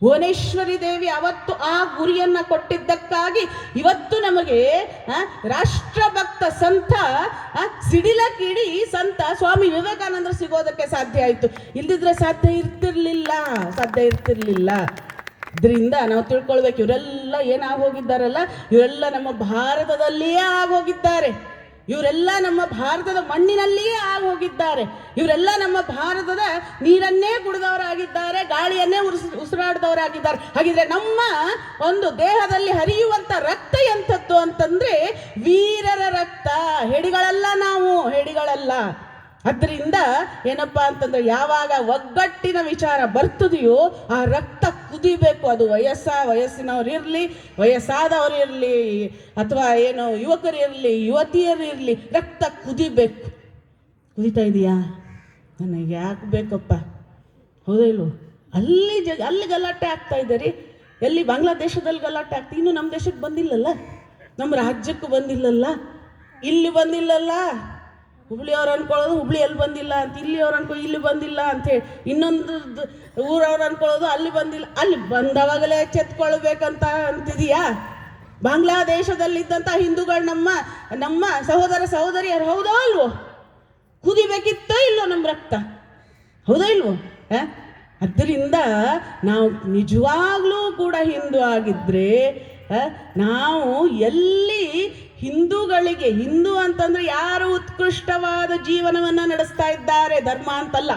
ಭುವನೇಶ್ವರಿ ದೇವಿ ಅವತ್ತು ಆ ಗುರಿಯನ್ನು ಕೊಟ್ಟಿದ್ದಕ್ಕಾಗಿ ಇವತ್ತು ನಮಗೆ ರಾಷ್ಟ್ರಭಕ್ತ ಸಂತ ಸಿಡಿಲಕಿಡಿ ಸಂತ ಸ್ವಾಮಿ ವಿವೇಕಾನಂದರು ಸಿಗೋದಕ್ಕೆ ಸಾಧ್ಯ ಆಯಿತು. ಇಲ್ಲದಿದ್ರೆ ಸಾಧ್ಯ ಇರ್ತಿರ್ಲಿಲ್ಲ. ಇದರಿಂದ ನಾವು ತಿಳ್ಕೊಳ್ಬೇಕು, ಇವರೆಲ್ಲ ಏನಾಗೋಗಿದ್ದಾರಲ್ಲ, ಇವರೆಲ್ಲ ನಮ್ಮ ಭಾರತದಲ್ಲಿಯೇ ಆಗೋಗಿದ್ದಾರೆ. ಇವರೆಲ್ಲ ನಮ್ಮ ಭಾರತದ ಮಣ್ಣಿನಲ್ಲಿಯೇ ಆಗೋಗಿದ್ದಾರೆ. ಇವರೆಲ್ಲ ನಮ್ಮ ಭಾರತದ ನೀರನ್ನೇ ಕುಡಿದವರಾಗಿದ್ದಾರೆ, ಗಾಳಿಯನ್ನೇ ಉಸಿರಾಡಿದವರಾಗಿದ್ದಾರೆ. ಹಾಗಿದ್ರೆ ನಮ್ಮ ಒಂದು ದೇಹದಲ್ಲಿ ಹರಿಯುವಂಥ ರಕ್ತ ಎಂಥದ್ದು ಅಂತಂದರೆ ವೀರರ ರಕ್ತ. ಹೆಡಿಗಳಲ್ಲ. ಅದರಿಂದ ಏನಪ್ಪ ಅಂತಂದರೆ, ಯಾವಾಗ ಒಗ್ಗಟ್ಟಿನ ವಿಚಾರ ಬರ್ತದೆಯೋ ಆ ರಕ್ತ ಕುದಿಬೇಕು. ಅದು ವಯಸ್ಸಿನವರಿರಲಿ, ವಯಸ್ಸಾದವರು ಇರಲಿ, ಅಥವಾ ಏನೋ ಯುವಕರಿರಲಿ, ಯುವತಿಯರಿರಲಿ, ರಕ್ತ ಕುದಿಬೇಕು. ಕುದಿತಾ ಇದೆಯಾ? ನನಗೆ ಯಾಕೆ ಬೇಕಪ್ಪ? ಹೌದಾ ಇಲ್ವೋ? ಅಲ್ಲಿ ಗಲಾಟೆ ಆಗ್ತಾ ಇದೆ ರೀ. ಎಲ್ಲಿ? ಬಾಂಗ್ಲಾದೇಶದಲ್ಲಿ ಗಲಾಟೆ ಆಗ್ತದೆ. ಇನ್ನು ನಮ್ಮ ದೇಶಕ್ಕೆ ಬಂದಿಲ್ಲಲ್ಲ, ನಮ್ಮ ರಾಜ್ಯಕ್ಕೂ ಬಂದಿಲ್ಲಲ್ಲ, ಇಲ್ಲಿ ಬಂದಿಲ್ಲಲ್ಲ. ಹುಬ್ಳಿಯವ್ರು ಅನ್ಕೊಳ್ಳೋದು ಹುಬ್ಳಿ ಎಲ್ಲಿ ಬಂದಿಲ್ಲ ಅಂತ, ಇಲ್ಲಿಯವ್ರು ಇಲ್ಲಿ ಬಂದಿಲ್ಲ ಅಂಥೇಳಿ, ಇನ್ನೊಂದು ಊರವ್ರು ಅನ್ಕೊಳ್ಳೋದು ಅಲ್ಲಿ ಬಂದಿಲ್ಲ, ಅಲ್ಲಿ ಬಂದವಾಗಲೇ ಎಚ್ಚೆತ್ಕೊಳ್ಬೇಕಂತ ಅಂತಿದೀಯಾ? ಬಾಂಗ್ಲಾದೇಶದಲ್ಲಿದ್ದಂಥ ಹಿಂದೂಗಳು ನಮ್ಮ ನಮ್ಮ ಸಹೋದರ ಸಹೋದರಿಯರು, ಹೌದೋ ಅಲ್ವೋ? ಕುದಿಬೇಕಿತ್ತೋ ಇಲ್ಲೋ ನಮ್ಮ ರಕ್ತ, ಹೌದೋ ಇಲ್ವೋ? ಅದರಿಂದ ನಾವು ನಿಜವಾಗ್ಲೂ ಕೂಡ ಹಿಂದೂ ಆಗಿದ್ರೆ ನಾವು ಎಲ್ಲಿ ಹಿಂದೂಗಳಿಗೆ, ಹಿಂದೂ ಅಂತಂದ್ರೆ ಯಾರು ಉತ್ಕೃಷ್ಟವಾದ ಜೀವನವನ್ನು ನಡೆಸ್ತಾ ಇದ್ದಾರೆ, ಧರ್ಮ ಅಂತಲ್ಲ,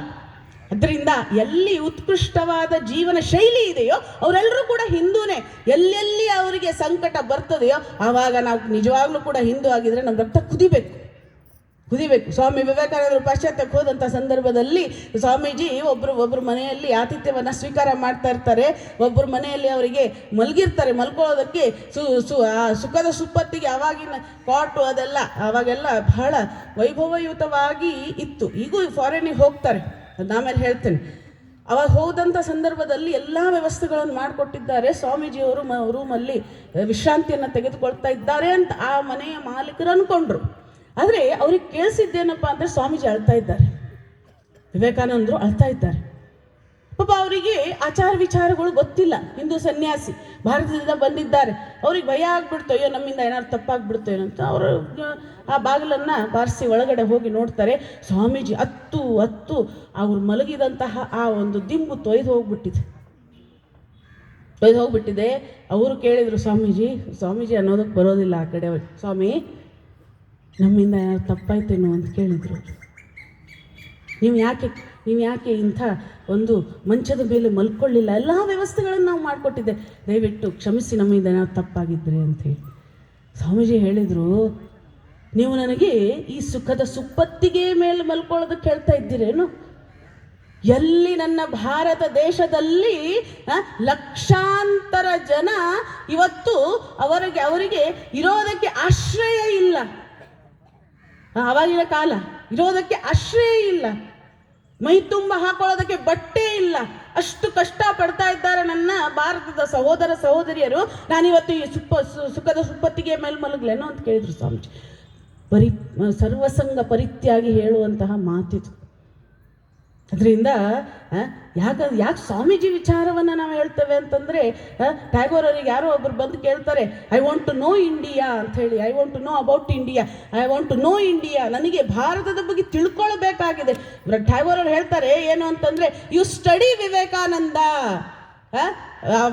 ಅದರಿಂದ ಎಲ್ಲಿ ಉತ್ಕೃಷ್ಟವಾದ ಜೀವನ ಶೈಲಿ ಇದೆಯೋ ಅವರೆಲ್ಲರೂ ಕೂಡ ಹಿಂದೂನೇ. ಎಲ್ಲೆಲ್ಲಿ ಅವರಿಗೆ ಸಂಕಟ ಬರ್ತದೆಯೋ ಆವಾಗ ನಾವು ನಿಜವಾಗ್ಲೂ ಕೂಡ ಹಿಂದೂ ಆಗಿದ್ರೆ ನಮ್ಮ ರಕ್ತ ಕುದಿಬೇಕು. ಸ್ವಾಮಿ ವಿವೇಕಾನಂದರು ಪಾಶ್ಚಾತ್ಯಕ್ಕೆ ಹೋದಂಥ ಸಂದರ್ಭದಲ್ಲಿ ಸ್ವಾಮೀಜಿ ಒಬ್ಬರು ಮನೆಯಲ್ಲಿ ಆತಿಥ್ಯವನ್ನು ಸ್ವೀಕಾರ ಮಾಡ್ತಾ ಇರ್ತಾರೆ. ಒಬ್ಬರು ಮನೆಯಲ್ಲಿ ಅವರಿಗೆ ಮಲಗಿರ್ತಾರೆ. ಮಲ್ಕೊಳ್ಳೋದಕ್ಕೆ ಸುಖದ ಸುಪ್ಪತ್ತಿಗೆ ಆವಾಗಿನ ಕಾಟು ಅದೆಲ್ಲ ಆವಾಗೆಲ್ಲ ಬಹಳ ವೈಭವಯುತವಾಗಿ ಇತ್ತು. ಈಗೂ ಫಾರಿನಿಗೆ ಹೋಗ್ತಾರೆ, ಅದು ಆಮೇಲೆ ಹೇಳ್ತೇನೆ. ಅವಾಗ ಹೋದಂಥ ಸಂದರ್ಭದಲ್ಲಿ ಎಲ್ಲ ವ್ಯವಸ್ಥೆಗಳನ್ನು ಮಾಡಿಕೊಟ್ಟಿದ್ದಾರೆ. ಸ್ವಾಮೀಜಿಯವರು ರೂಮಲ್ಲಿ ವಿಶ್ರಾಂತಿಯನ್ನು ತೆಗೆದುಕೊಳ್ತಾ ಇದ್ದಾರೆ ಅಂತ ಆ ಮನೆಯ ಮಾಲೀಕರು ಅಂದ್ಕೊಂಡ್ರು. ಆದರೆ ಅವ್ರಿಗೆ ಕೇಳಿಸಿದ್ದೇನಪ್ಪ ಅಂದರೆ ಸ್ವಾಮೀಜಿ ಅಳ್ತಾ ಇದ್ದಾರೆ, ವಿವೇಕಾನಂದರು ಅಳ್ತಾ ಇದ್ದಾರೆ. ಪಾಪ ಅವರಿಗೆ ಆಚಾರ ವಿಚಾರಗಳು ಗೊತ್ತಿಲ್ಲ. ಹಿಂದೂ ಸನ್ಯಾಸಿ ಭಾರತದಿಂದ ಬಂದಿದ್ದಾರೆ, ಅವ್ರಿಗೆ ಭಯ ಆಗ್ಬಿಡ್ತು, ಅಯ್ಯೋ ನಮ್ಮಿಂದ ಏನಾದ್ರು ತಪ್ಪಾಗ್ಬಿಡ್ತು ಏನೋ ಅಂತ. ಅವರು ಆ ಬಾಗಿಲನ್ನು ಬಾರಿಸಿ ಒಳಗಡೆ ಹೋಗಿ ನೋಡ್ತಾರೆ. ಸ್ವಾಮೀಜಿ ಹತ್ತು ಅವ್ರು ಮಲಗಿದಂತಹ ಆ ಒಂದು ದಿಂಬು ತೊಯ್ದು ಹೋಗ್ಬಿಟ್ಟಿದೆ. ಅವರು ಕೇಳಿದರು ಸ್ವಾಮೀಜಿ ಅನ್ನೋದಕ್ಕೆ ಬರೋದಿಲ್ಲ ಆ ಕಡೆ. ಸ್ವಾಮಿ, ನಮ್ಮಿಂದ ಏನಾದ್ರು ತಪ್ಪಾಯ್ತೇನೋ ಅಂತ ಕೇಳಿದರು. ನೀವು ಯಾಕೆ ಇಂಥ ಒಂದು ಮಂಚದ ಮೇಲೆ ಮಲ್ಕೊಳ್ಳಿಲ್ಲ? ಎಲ್ಲ ವ್ಯವಸ್ಥೆಗಳನ್ನು ನಾವು ಮಾಡಿಕೊಟ್ಟಿದ್ದೆ, ದಯವಿಟ್ಟು ಕ್ಷಮಿಸಿ ನಮ್ಮಿಂದ ಏನಾದ್ರು ತಪ್ಪಾಗಿದ್ರೆ ಅಂಥೇಳಿ. ಸ್ವಾಮೀಜಿ ಹೇಳಿದರು, ನೀವು ನನಗೆ ಈ ಸುಖದ ಸುಪ್ಪತ್ತಿಗೆ ಮೇಲೆ ಮಲ್ಕೊಳ್ಳೋದಕ್ಕೆ ಹೇಳ್ತಾ ಇದ್ದೀರೇನು? ಎಲ್ಲಿ ನನ್ನ ಭಾರತ ದೇಶದಲ್ಲಿ ಲಕ್ಷಾಂತರ ಜನ ಇವತ್ತು ಅವರಿಗೆ ಇರೋದಕ್ಕೆ ಆಶ್ರಯ ಇಲ್ಲ. ಆವಾಗಿನ ಕಾಲ ಇರೋದಕ್ಕೆ ಆಶ್ರಯ ಇಲ್ಲ, ಮೈ ತುಂಬ ಹಾಕೊಳ್ಳೋದಕ್ಕೆ ಬಟ್ಟೆ ಇಲ್ಲ, ಅಷ್ಟು ಕಷ್ಟ ಪಡ್ತಾ ಇದ್ದಾರೆ ನನ್ನ ಭಾರತದ ಸಹೋದರ ಸಹೋದರಿಯರು. ನಾನಿವತ್ತು ಈ ಸುಖದ ಸುಪ್ಪತ್ತಿಗೆ ಮೇಲೆ ಮಲಗಲೇನೋ ಅಂತ ಕೇಳಿದ್ರು ಸ್ವಾಮೀಜಿ. ಸರ್ವಸಂಗ ಪರಿತ್ಯಾಗಿ ಹೇಳುವಂತಹ ಮಾತಿದು. ಅದರಿಂದ ಯಾಕೆ ಸ್ವಾಮೀಜಿ ವಿಚಾರವನ್ನು ನಾವು ಹೇಳ್ತೇವೆ ಅಂತಂದರೆ, ಟ್ಯಾಗೋರ್ ಅವರಿಗೆ ಯಾರೋ ಒಬ್ಬರು ಬಂದು ಕೇಳ್ತಾರೆ, I want to know India ಅಂತ ಹೇಳಿ, I want to know about India, I want to know India, ನನಗೆ ಭಾರತದ ಬಗ್ಗೆ ತಿಳ್ಕೊಳ್ಬೇಕಾಗಿದೆ. ಟ್ಯಾಗೋರ್ ಅವರು ಹೇಳ್ತಾರೆ ಏನು ಅಂತಂದರೆ, ಯು ಸ್ಟಡಿ ವಿವೇಕಾನಂದ.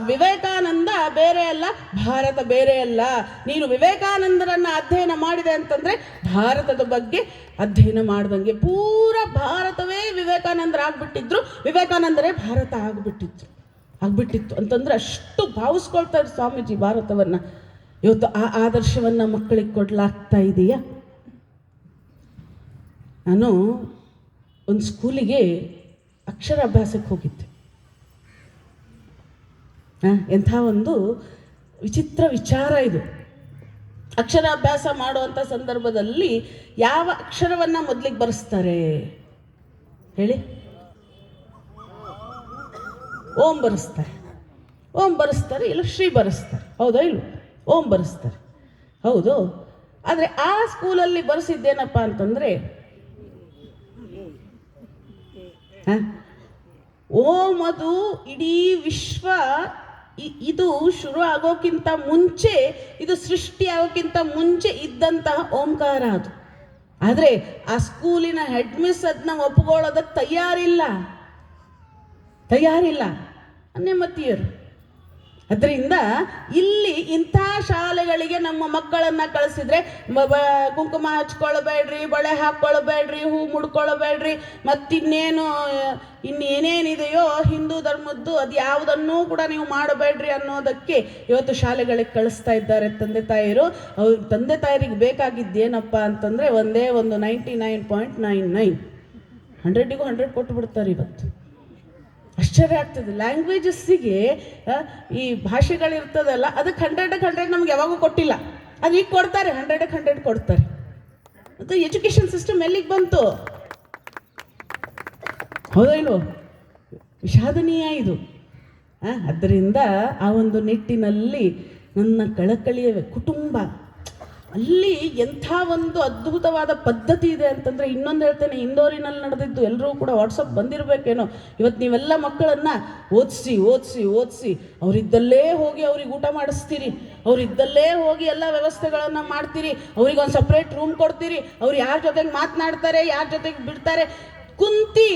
ವಿವೇಕಾನಂದ ಬೇರೆ ಅಲ್ಲ, ಭಾರತ ಬೇರೆ ಅಲ್ಲ. ನೀನು ವಿವೇಕಾನಂದರನ್ನು ಅಧ್ಯಯನ ಮಾಡಿದೆ ಅಂತಂದರೆ ಭಾರತದ ಬಗ್ಗೆ ಅಧ್ಯಯನ ಮಾಡ್ದಂಗೆ. ಪೂರ ಭಾರತವೇ ವಿವೇಕಾನಂದರಾಗ್ಬಿಟ್ಟಿದ್ರು, ವಿವೇಕಾನಂದರೇ ಭಾರತ ಆಗ್ಬಿಟ್ಟಿತ್ತು ಅಂತಂದ್ರೆ ಅಷ್ಟು ಭಾವಿಸ್ಕೊಳ್ತಾರೆ ಸ್ವಾಮೀಜಿ ಭಾರತವನ್ನು. ಇವತ್ತು ಆ ಆದರ್ಶವನ್ನು ಮಕ್ಕಳಿಗೆ ಕೊಡಲಾಗ್ತಾ ಇದೆಯಾ? ನಾನು ಒಂದು ಸ್ಕೂಲಿಗೆ ಅಕ್ಷರಾಭ್ಯಾಸಕ್ಕೆ ಹೋಗಿದ್ದೆ. ಎಂಥ ಒಂದು ವಿಚಿತ್ರ ವಿಚಾರ ಇದು. ಅಕ್ಷರಾಭ್ಯಾಸ ಮಾಡುವಂಥ ಸಂದರ್ಭದಲ್ಲಿ ಯಾವ ಅಕ್ಷರವನ್ನು ಮೊದಲಿಗೆ ಬರೆಸ್ತಾರೆ ಹೇಳಿ? ಓಂ ಬರೆಸ್ತಾರೆ, ಇಲ್ಲ ಶ್ರೀ ಬರೆಸ್ತಾರೆ, ಹೌದಾ ಇಲ್ವ? ಓಂ ಬರೆಸ್ತಾರೆ, ಹೌದು. ಆದರೆ ಆ ಸ್ಕೂಲಲ್ಲಿ ಬರೆಸಿದ್ದೇನಪ್ಪ ಅಂತಂದರೆ, ಓಂ ಅದು ಇಡೀ ವಿಶ್ವ ಇದು ಶುರು ಆಗೋಕ್ಕಿಂತ ಮುಂಚೆ, ಇದು ಸೃಷ್ಟಿ ಆಗೋಕ್ಕಿಂತ ಮುಂಚೆ ಇದ್ದಂತಹ ಓಂಕಾರ ಅದು. ಆದರೆ ಆ ಸ್ಕೂಲಿನ ಹೆಡ್ ಮಿಸ್ ಅದನ್ನ ಒಪ್ಕೊಳ್ಳೋದಕ್ಕೆ ತಯಾರಿಲ್ಲ ಅನ್ಯಮತೀಯರು. ಅದರಿಂದ ಇಲ್ಲಿ ಇಂಥ ಶಾಲೆಗಳಿಗೆ ನಮ್ಮ ಮಕ್ಕಳನ್ನು ಕಳಿಸಿದ್ರೆ ಕುಂಕುಮ ಹಚ್ಕೊಳ್ಬೇಡ್ರಿ, ಬಳೆ ಹಾಕ್ಕೊಳ್ಬೇಡ್ರಿ, ಹೂ ಮುಡ್ಕೊಳ್ಬೇಡ್ರಿ, ಇನ್ನೇನೇನಿದೆಯೋ ಹಿಂದೂ ಧರ್ಮದ್ದು ಅದು ಯಾವುದನ್ನೂ ಕೂಡ ನೀವು ಮಾಡಬೇಡ್ರಿ ಅನ್ನೋದಕ್ಕೆ ಇವತ್ತು ಶಾಲೆಗಳಿಗೆ ಕಳಿಸ್ತಾ ಇದ್ದಾರೆ ತಂದೆ ತಾಯಿರು. ತಂದೆ ತಾಯರಿಗೆ ಬೇಕಾಗಿದ್ದೇನಪ್ಪ ಅಂತಂದರೆ ಒಂದೇ ಒಂದು 99.99, 100ಗೂ 100 ಕೊಟ್ಟು ಬಿಡ್ತಾರೆ ಇವತ್ತು. ಆಶ್ಚರ್ಯ ಆಗ್ತದೆ. ಲ್ಯಾಂಗ್ವೇಜಸ್ಸಿಗೆ ಈ ಭಾಷೆಗಳಿರ್ತದಲ್ಲ, ಅದಕ್ಕೆ 100ಕ್ಕೆ 100 ನಮ್ಗೆ ಯಾವಾಗೂ ಕೊಟ್ಟಿಲ್ಲ, ಅದು ಈಗ ಕೊಡ್ತಾರೆ, 100ಕ್ಕೆ 100 ಕೊಡ್ತಾರೆ. ಮತ್ತು ಎಜುಕೇಷನ್ ಸಿಸ್ಟಮ್ ಎಲ್ಲಿಗೆ ಬಂತು? ಹೌದಾ ಇಲ್ವೋ? ವಿಷಾದನೀಯ ಇದು. ಅದರಿಂದ ಆ ಒಂದು ನಿಟ್ಟಿನಲ್ಲಿ ನನ್ನ ಕಳಕಳಿಯ ಕುಟುಂಬ ಅಲ್ಲಿ ಎಂಥ ಒಂದು ಅದ್ಭುತವಾದ ಪದ್ಧತಿ ಇದೆ ಅಂತಂದರೆ, ಇನ್ನೊಂದು ಹೇಳ್ತೇನೆ, ಇಂದೋರಿನಲ್ಲಿ ನಡೆದಿದ್ದು ಎಲ್ಲರೂ ಕೂಡ ವಾಟ್ಸಪ್ ಬಂದಿರಬೇಕೇನೋ. ಇವತ್ತು ನೀವೆಲ್ಲ ಮಕ್ಕಳನ್ನು ಓದಿಸಿ ಓದಿಸಿ ಓದಿಸಿ ಅವರಿದ್ದಲ್ಲೇ ಹೋಗಿ ಅವ್ರಿಗೆ ಊಟ ಮಾಡಿಸ್ತೀರಿ, ಅವರಿದ್ದಲ್ಲೇ ಹೋಗಿ ಎಲ್ಲ ವ್ಯವಸ್ಥೆಗಳನ್ನು ಮಾಡ್ತೀರಿ, ಅವ್ರಿಗೊಂದು ಸಪ್ರೇಟ್ ರೂಮ್ ಕೊಡ್ತೀರಿ, ಅವ್ರು ಯಾರ ಜೊತೆಗೆ ಮಾತನಾಡ್ತಾರೆ, ಯಾರ ಜೊತೆಗೆ ಬಿಡ್ತಾರೆ. ಕುಂತಿ,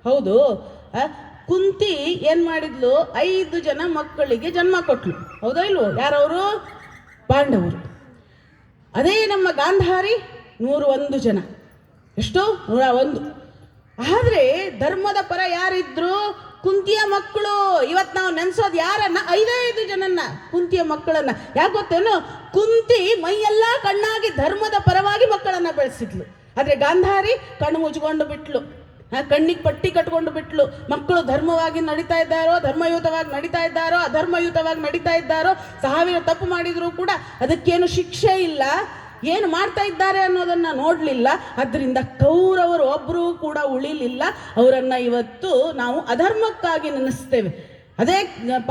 ಹೌದು, ಕುಂತಿ ಏನು ಮಾಡಿದ್ಲು, 5 ಜನ ಮಕ್ಕಳಿಗೆ ಜನ್ಮ ಕೊಟ್ಲು, ಹೌದಾ ಇಲ್ವೋ? ಯಾರವರು? ಪಾಂಡವರು. ಅದೇ ನಮ್ಮ ಗಾಂಧಾರಿ 101 ಜನ. ಎಷ್ಟು? 101. ಆದರೆ ಧರ್ಮದ ಪರ ಯಾರಿದ್ರು? ಕುಂತಿಯ ಮಕ್ಕಳು. ಇವತ್ತು ನಾವು ನೆನೆಸೋದು ಯಾರನ್ನ? 5 ಜನನ್ನ, ಕುಂತಿಯ ಮಕ್ಕಳನ್ನ. ಯಾಕೆ ಗೊತ್ತೇನು? ಕುಂತಿ ಮೈಯೆಲ್ಲ ಕಣ್ಣಾಗಿ ಧರ್ಮದ ಪರವಾಗಿ ಮಕ್ಕಳನ್ನ ಬೆಳೆಸಿದ್ಲು. ಆದರೆ ಗಾಂಧಾರಿ ಕಣ್ಣು ಮುಚ್ಕೊಂಡು ಬಿಟ್ಲು, ಕಣ್ಣಿಗೆ ಪಟ್ಟಿ ಕಟ್ಕೊಂಡು ಬಿಟ್ಲು. ಮಕ್ಕಳು ಧರ್ಮವಾಗಿ ನಡೀತಾ ಇದ್ದಾರೋ, ಧರ್ಮಯುತವಾಗಿ ನಡೀತಾ ಇದ್ದಾರೋ, ಅಧರ್ಮಯುತವಾಗಿ ನಡೀತಾ ಇದ್ದಾರೋ, 1000 ತಪ್ಪು ಮಾಡಿದರೂ ಕೂಡ ಅದಕ್ಕೇನು ಶಿಕ್ಷೆ ಇಲ್ಲ, ಏನು ಮಾಡ್ತಾ ಇದ್ದಾರೆ ಅನ್ನೋದನ್ನು ನೋಡಲಿಲ್ಲ. ಅದರಿಂದ ಕೌರವರು ಒಬ್ಬರೂ ಕೂಡ ಉಳಿಲಿಲ್ಲ. ಅವರನ್ನು ಇವತ್ತು ನಾವು ಅಧರ್ಮಕ್ಕಾಗಿ ನೆನೆಸ್ತೇವೆ, ಅದೇ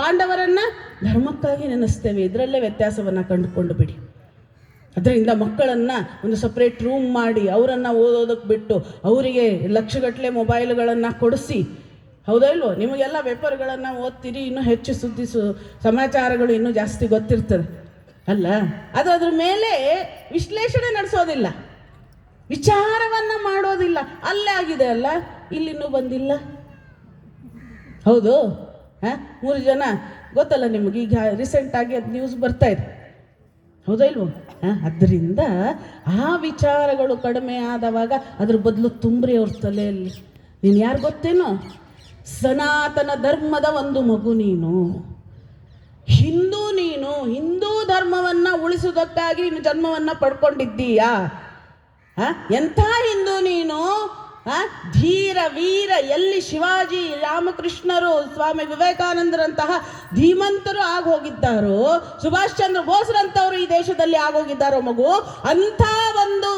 ಪಾಂಡವರನ್ನು ಧರ್ಮಕ್ಕಾಗಿ ನೆನೆಸ್ತೇವೆ. ಇದರಲ್ಲೇ ವ್ಯತ್ಯಾಸವನ್ನು ಕಂಡುಕೊಂಡು ಬಿಡಿ. ಅದರಿಂದ ಮಕ್ಕಳನ್ನು ಒಂದು ಸಪ್ರೇಟ್ ರೂಮ್ ಮಾಡಿ ಅವರನ್ನು ಓದೋದಕ್ಕೆ ಬಿಟ್ಟು ಅವರಿಗೆ ಲಕ್ಷಗಟ್ಟಲೆ ಮೊಬೈಲ್ಗಳನ್ನು ಕೊಡಿಸಿ, ಹೌದಾ ಇಲ್ವೋ? ನಿಮಗೆಲ್ಲ ಪೇಪರ್ಗಳನ್ನು ಓದ್ತೀರಿ, ಇನ್ನೂ ಹೆಚ್ಚು ಸುದ್ದಿ ಸಮಾಚಾರಗಳು ಇನ್ನೂ ಜಾಸ್ತಿ ಗೊತ್ತಿರ್ತದೆ ಅಲ್ಲ? ಅದ್ರ ಮೇಲೆ ವಿಶ್ಲೇಷಣೆ ನಡೆಸೋದಿಲ್ಲ, ವಿಚಾರವನ್ನು ಮಾಡೋದಿಲ್ಲ. ಅಲ್ಲೇ ಆಗಿದೆ ಅಲ್ಲ, ಇಲ್ಲಿನ್ನೂ ಬಂದಿಲ್ಲ, ಹೌದು? 3 ಜನ ಗೊತ್ತಲ್ಲ ನಿಮಗೆ, ಈಗ ರೀಸೆಂಟಾಗಿ ಅದು ನ್ಯೂಸ್ ಬರ್ತಾ ಇದೆ, ಹೌದಾ ಇಲ್ವೋ? ಅದರಿಂದ ಆ ವಿಚಾರಗಳು ಕಡಿಮೆ ಆದವಾಗ ಅದ್ರ ಬದಲು ತುಂಬ್ರಿ ಅವ್ರ ತಲೆಯಲ್ಲಿ. ನೀನು ಯಾರು ಗೊತ್ತೇನೋ? ಸನಾತನ ಧರ್ಮದ ಒಂದು ಮಗು ನೀನು, ಹಿಂದೂ ನೀನು. ಹಿಂದೂ ಧರ್ಮವನ್ನು ಉಳಿಸುವುದಕ್ಕಾಗಿ ನೀನು ಜನ್ಮವನ್ನು ಪಡ್ಕೊಂಡಿದ್ದೀಯಾ? ಎಂಥ ಹಿಂದೂ ನೀನು? ಧೀರ ವೀರ, ಎಲ್ಲಿ ಶಿವಾಜಿ, ರಾಮಕೃಷ್ಣರು, ಸ್ವಾಮಿ ವಿವೇಕಾನಂದರಂತಹ ಧೀಮಂತರು ಆಗೋಗಿದ್ದಾರೋ, ಸುಭಾಷ್ ಚಂದ್ರ ಬೋಸ್ರಂಥವರು ಈ ದೇಶದಲ್ಲಿ ಆಗೋಗಿದ್ದಾರೋ ಮಗು, ಅಂಥ ಒಂದು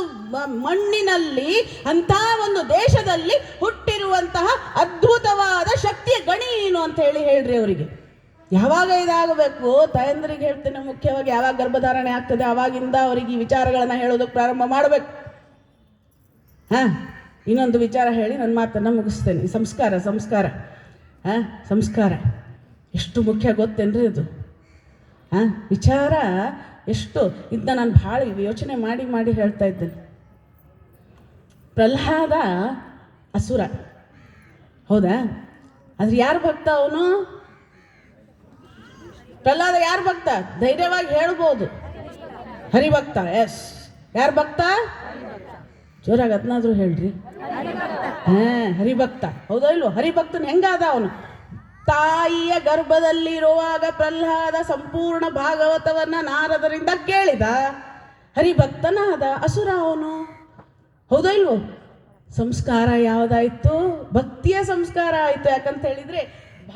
ಮಣ್ಣಿನಲ್ಲಿ, ಅಂಥ ಒಂದು ದೇಶದಲ್ಲಿ ಹುಟ್ಟಿರುವಂತಹ ಅದ್ಭುತವಾದ ಶಕ್ತಿಯ ಗಣಿ ಏನು ಅಂತ ಹೇಳ್ರಿ ಅವರಿಗೆ. ಯಾವಾಗ ಇದಾಗಬೇಕು? ತಾಯಂದ್ರಿಗೆ ಹೇಳ್ತೇನೆ, ಮುಖ್ಯವಾಗಿ ಯಾವಾಗ ಗರ್ಭಧಾರಣೆ ಆಗ್ತದೆ ಆವಾಗಿಂದ ಅವರಿಗೆ ಈ ವಿಚಾರಗಳನ್ನು ಹೇಳೋದಕ್ಕೆ ಪ್ರಾರಂಭ ಮಾಡಬೇಕು. ಇನ್ನೊಂದು ವಿಚಾರ ಹೇಳಿ ನನ್ನ ಮಾತನ್ನು ಮುಗಿಸ್ತೇನೆ. ಸಂಸ್ಕಾರ ಸಂಸ್ಕಾರ ಸಂಸ್ಕಾರ ಎಷ್ಟು ಮುಖ್ಯ ಗೊತ್ತೇನ್ರಿ ಅದು? ವಿಚಾರ ಎಷ್ಟು ಇದನ್ನ ನಾನು ಭಾಳ ಯೋಚನೆ ಮಾಡಿ ಮಾಡಿ ಹೇಳ್ತಾ ಇದ್ದೇನೆ. ಪ್ರಹ್ಲಾದ ಅಸುರ, ಹೌದಾ? ಆದ್ರೆ ಯಾರು ಭಕ್ತ ಅವನು? ಪ್ರಹ್ಲಾದ ಯಾರು ಭಕ್ತ? ಧೈರ್ಯವಾಗಿ ಹೇಳ್ಬೋದು, ಹರಿಭಕ್ತ. ಎಸ್, ಯಾರು ಭಕ್ತ? ಜೋರಾಗಿ ಅದನ್ನಾದ್ರೂ ಹೇಳ್ರಿ. ಹರಿಭಕ್ತ, ಹೌದಾ ಇಲ್ವೋ? ಹರಿಭಕ್ತನ ಹೆಂಗಾದ ಅವನು? ತಾಯಿಯ ಗರ್ಭದಲ್ಲಿರುವಾಗ ಪ್ರಹ್ಲಾದ ಸಂಪೂರ್ಣ ಭಾಗವತವನ್ನ ನಾರದರಿಂದ ಕೇಳಿದ, ಹರಿಭಕ್ತನಾದ. ಅಸುರ ಅವನು, ಹೌದಾ ಇಲ್ವೋ? ಸಂಸ್ಕಾರ ಯಾವುದಾಯ್ತು? ಭಕ್ತಿಯ ಸಂಸ್ಕಾರ ಆಯಿತು. ಯಾಕಂತ ಹೇಳಿದ್ರೆ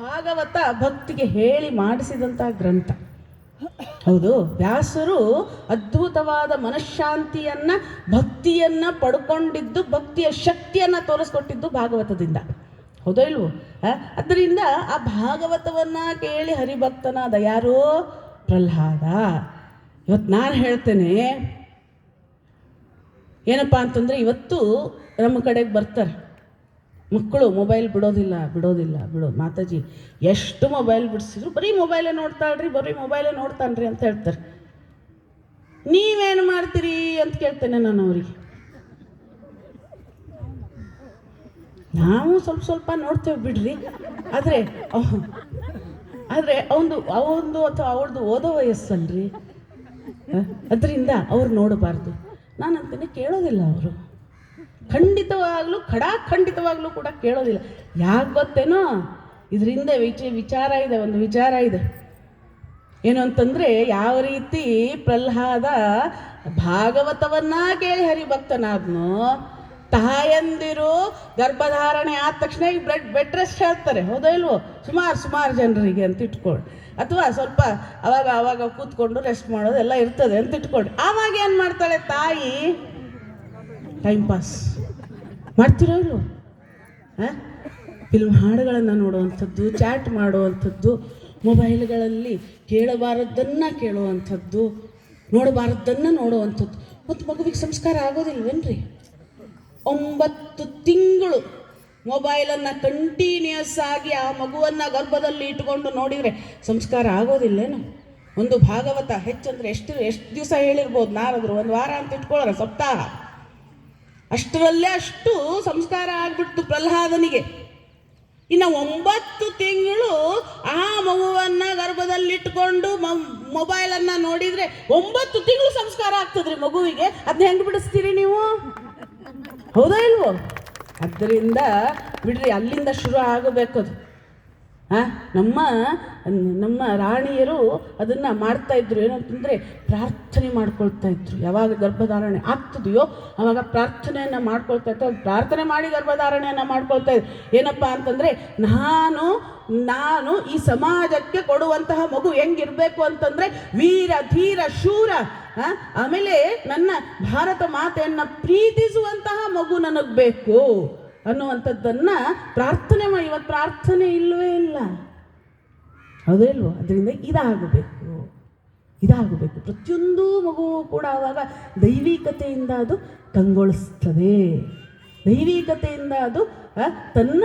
ಭಾಗವತ ಭಕ್ತಿಗೆ ಹೇಳಿ ಮಾಡಿಸಿದಂತಹ ಗ್ರಂಥ, ಹೌದು. ವ್ಯಾಸರು ಅದ್ಭುತವಾದ ಮನಃಶಾಂತಿಯನ್ನ, ಭಕ್ತಿಯನ್ನ ಪಡ್ಕೊಂಡಿದ್ದು, ಭಕ್ತಿಯ ಶಕ್ತಿಯನ್ನ ತೋರಿಸ್ಕೊಟ್ಟಿದ್ದು ಭಾಗವತದಿಂದ, ಹೌದಾ ಇಲ್ವೋ? ಅದರಿಂದ ಆ ಭಾಗವತವನ್ನ ಕೇಳಿ ಹರಿಭಕ್ತನಾದ ಯಾರು? ಪ್ರಹ್ಲಾದ. ಇವತ್ತು ನಾನು ಹೇಳ್ತೇನೆ ಏನಪ್ಪ ಅಂತಂದ್ರೆ, ಇವತ್ತು ನಮ್ಮ ಕಡೆಗೆ ಬರ್ತಾರೆ ಮಕ್ಕಳು, ಮೊಬೈಲ್ ಬಿಡೋದು. ಮಾತಾಜಿ ಎಷ್ಟು ಮೊಬೈಲ್ ಬಿಡಿಸಿದ್ರು ಬರೀ ಮೊಬೈಲೇ ನೋಡ್ತಾಳ್ರಿ, ಬರೀ ಮೊಬೈಲೇ ನೋಡ್ತಾನ್ರಿ ಅಂತ ಹೇಳ್ತಾರೆ. ನೀವೇನು ಮಾಡ್ತೀರಿ ಅಂತ ಕೇಳ್ತೇನೆ ನಾನು ಅವರಿಗೆ. ನಾವು ಸ್ವಲ್ಪ ನೋಡ್ತೇವೆ ಬಿಡ್ರಿ, ಆದರೆ ಅವನದು ಅಥವಾ ಅವಳದು ಓದೋ ವಯಸ್ಸಲ್ರಿ, ಅದರಿಂದ ಅವ್ರು ನೋಡಬಾರ್ದು. ನಾನಂತೇನೆ ಕೇಳೋದಿಲ್ಲ ಅವರು, ಖಂಡಿತವಾಗ್ಲೂ ಕೂಡ ಕೇಳೋದಿಲ್ಲ. ಯಾಕೆ ಗೊತ್ತೇನೋ? ಇದರಿಂದ ವಿಚಾರ ಇದೆ, ಒಂದು ವಿಚಾರ ಇದೆ. ಏನು ಅಂತಂದರೆ, ಯಾವ ರೀತಿ ಪ್ರಹ್ಲಾದ ಭಾಗವತವನ್ನ ಕೇಳಿ ಹರಿಭಕ್ತನಾದ್ನೋ, ತಾಯಂದಿರು ಗರ್ಭಧಾರಣೆ ಆದ ತಕ್ಷಣ ಈಗ ಬೆಡ್ ರೆಸ್ಟ್ ಹೇಳ್ತಾರೆ, ಹೌದಾ ಇಲ್ವೋ? ಸುಮಾರು ಜನರಿಗೆ ಅಂತ ಇಟ್ಕೊಳ್ಳಿ, ಅಥವಾ ಸ್ವಲ್ಪ ಅವಾಗ ಕೂತ್ಕೊಂಡು ರೆಸ್ಟ್ ಮಾಡೋದು ಎಲ್ಲ ಇರ್ತದೆ ಅಂತ ಇಟ್ಕೊಳ್ಳಿ. ಆವಾಗ ಏನು ಮಾಡ್ತಾಳೆ ತಾಯಿ? ಟೈಮ್ ಪಾಸ್ ಮಾಡ್ತಿರೋ ಇಲ್ವೋ? ಫಿಲ್ಮ್ ಹಾಡುಗಳನ್ನು ನೋಡುವಂಥದ್ದು, ಚಾಟ್ ಮಾಡುವಂಥದ್ದು, ಮೊಬೈಲ್ಗಳಲ್ಲಿ ಕೇಳಬಾರದನ್ನು ಕೇಳುವಂಥದ್ದು, ನೋಡಬಾರದನ್ನು ನೋಡುವಂಥದ್ದು. ಮತ್ತು ಮಗುವಿಗೆ ಸಂಸ್ಕಾರ ಆಗೋದಿಲ್ವೇನ್ರಿ? 9 ತಿಂಗಳು ಮೊಬೈಲನ್ನು ಕಂಟಿನ್ಯೂಸ್ ಆಗಿ ಆ ಮಗುವನ್ನು ಗರ್ಭದಲ್ಲಿ ಇಟ್ಕೊಂಡು ನೋಡಿದರೆ ಸಂಸ್ಕಾರ ಆಗೋದಿಲ್ಲೇನು? ಒಂದು ಭಾಗವತ ಹೆಚ್ಚಂದ್ರೆ ಎಷ್ಟು ದಿವಸ ಹೇಳಿರ್ಬೋದು, ನಾರದ್ರು 1 ವಾರ ಅಂತ ಇಟ್ಕೊಳ್ಳೋರ, ಸಪ್ತಾಹ. ಅಷ್ಟರಲ್ಲೇ ಅಷ್ಟು ಸಂಸ್ಕಾರ ಆಗ್ಬಿಡ್ತು ಪ್ರಹ್ಲಾದನಿಗೆ. ಇನ್ನು 9 ತಿಂಗಳು ಆ ಮಗುವನ್ನು ಗರ್ಭದಲ್ಲಿಟ್ಕೊಂಡು ಮೊಬೈಲನ್ನು ನೋಡಿದರೆ 9 ತಿಂಗಳು ಸಂಸ್ಕಾರ ಆಗ್ತದ್ರಿ ಮಗುವಿಗೆ. ಅದನ್ನ ಹೆಂಗೆ ಬಿಡಿಸ್ತೀರಿ ನೀವು? ಹೌದಾ ಇಲ್ವೋ? ಆದ್ದರಿಂದ ಬಿಡ್ರಿ, ಅಲ್ಲಿಂದ ಶುರು ಆಗಬೇಕದು. ನಮ್ಮ ರಾಣಿಯರು ಅದನ್ನು ಮಾಡ್ತಾಯಿದ್ರು. ಏನಂತಂದರೆ ಪ್ರಾರ್ಥನೆ ಮಾಡ್ಕೊಳ್ತಾ ಇದ್ರು. ಯಾವಾಗ ಗರ್ಭಧಾರಣೆ ಆಗ್ತದೆಯೋ ಆವಾಗ ಪ್ರಾರ್ಥನೆಯನ್ನು ಮಾಡ್ಕೊಳ್ತಾ ಇತ್ತು. ಪ್ರಾರ್ಥನೆ ಮಾಡಿ ಗರ್ಭಧಾರಣೆಯನ್ನು ಮಾಡ್ಕೊಳ್ತಾ ಇದ್ರು. ಏನಪ್ಪ ಅಂತಂದರೆ, ನಾನು ಈ ಸಮಾಜಕ್ಕೆ ಕೊಡುವಂತಹ ಮಗು ಹೆಂಗಿರಬೇಕು ಅಂತಂದರೆ ವೀರ ಧೀರ ಶೂರ, ಆಮೇಲೆ ನನ್ನ ಭಾರತ ಮಾತೆಯನ್ನು ಪ್ರೀತಿಸುವಂತಹ ಮಗು ನನಗೆ ಬೇಕು ಅನ್ನುವಂಥದ್ದನ್ನು ಪ್ರಾರ್ಥನೆ ಮಾಡಿ. ಇವತ್ತು ಪ್ರಾರ್ಥನೆ ಇಲ್ಲವೇ ಇಲ್ಲ, ಹೌದೇ ಇಲ್ವೋ? ಅದರಿಂದ ಇದಾಗಬೇಕು. ಪ್ರತಿಯೊಂದು ಮಗುವು ಕೂಡ ಆವಾಗ ದೈವಿಕತೆಯಿಂದ ಅದು ಕಂಗೊಳಿಸ್ತದೆ. ದೈವಿಕತೆಯಿಂದ ಅದು ತನ್ನ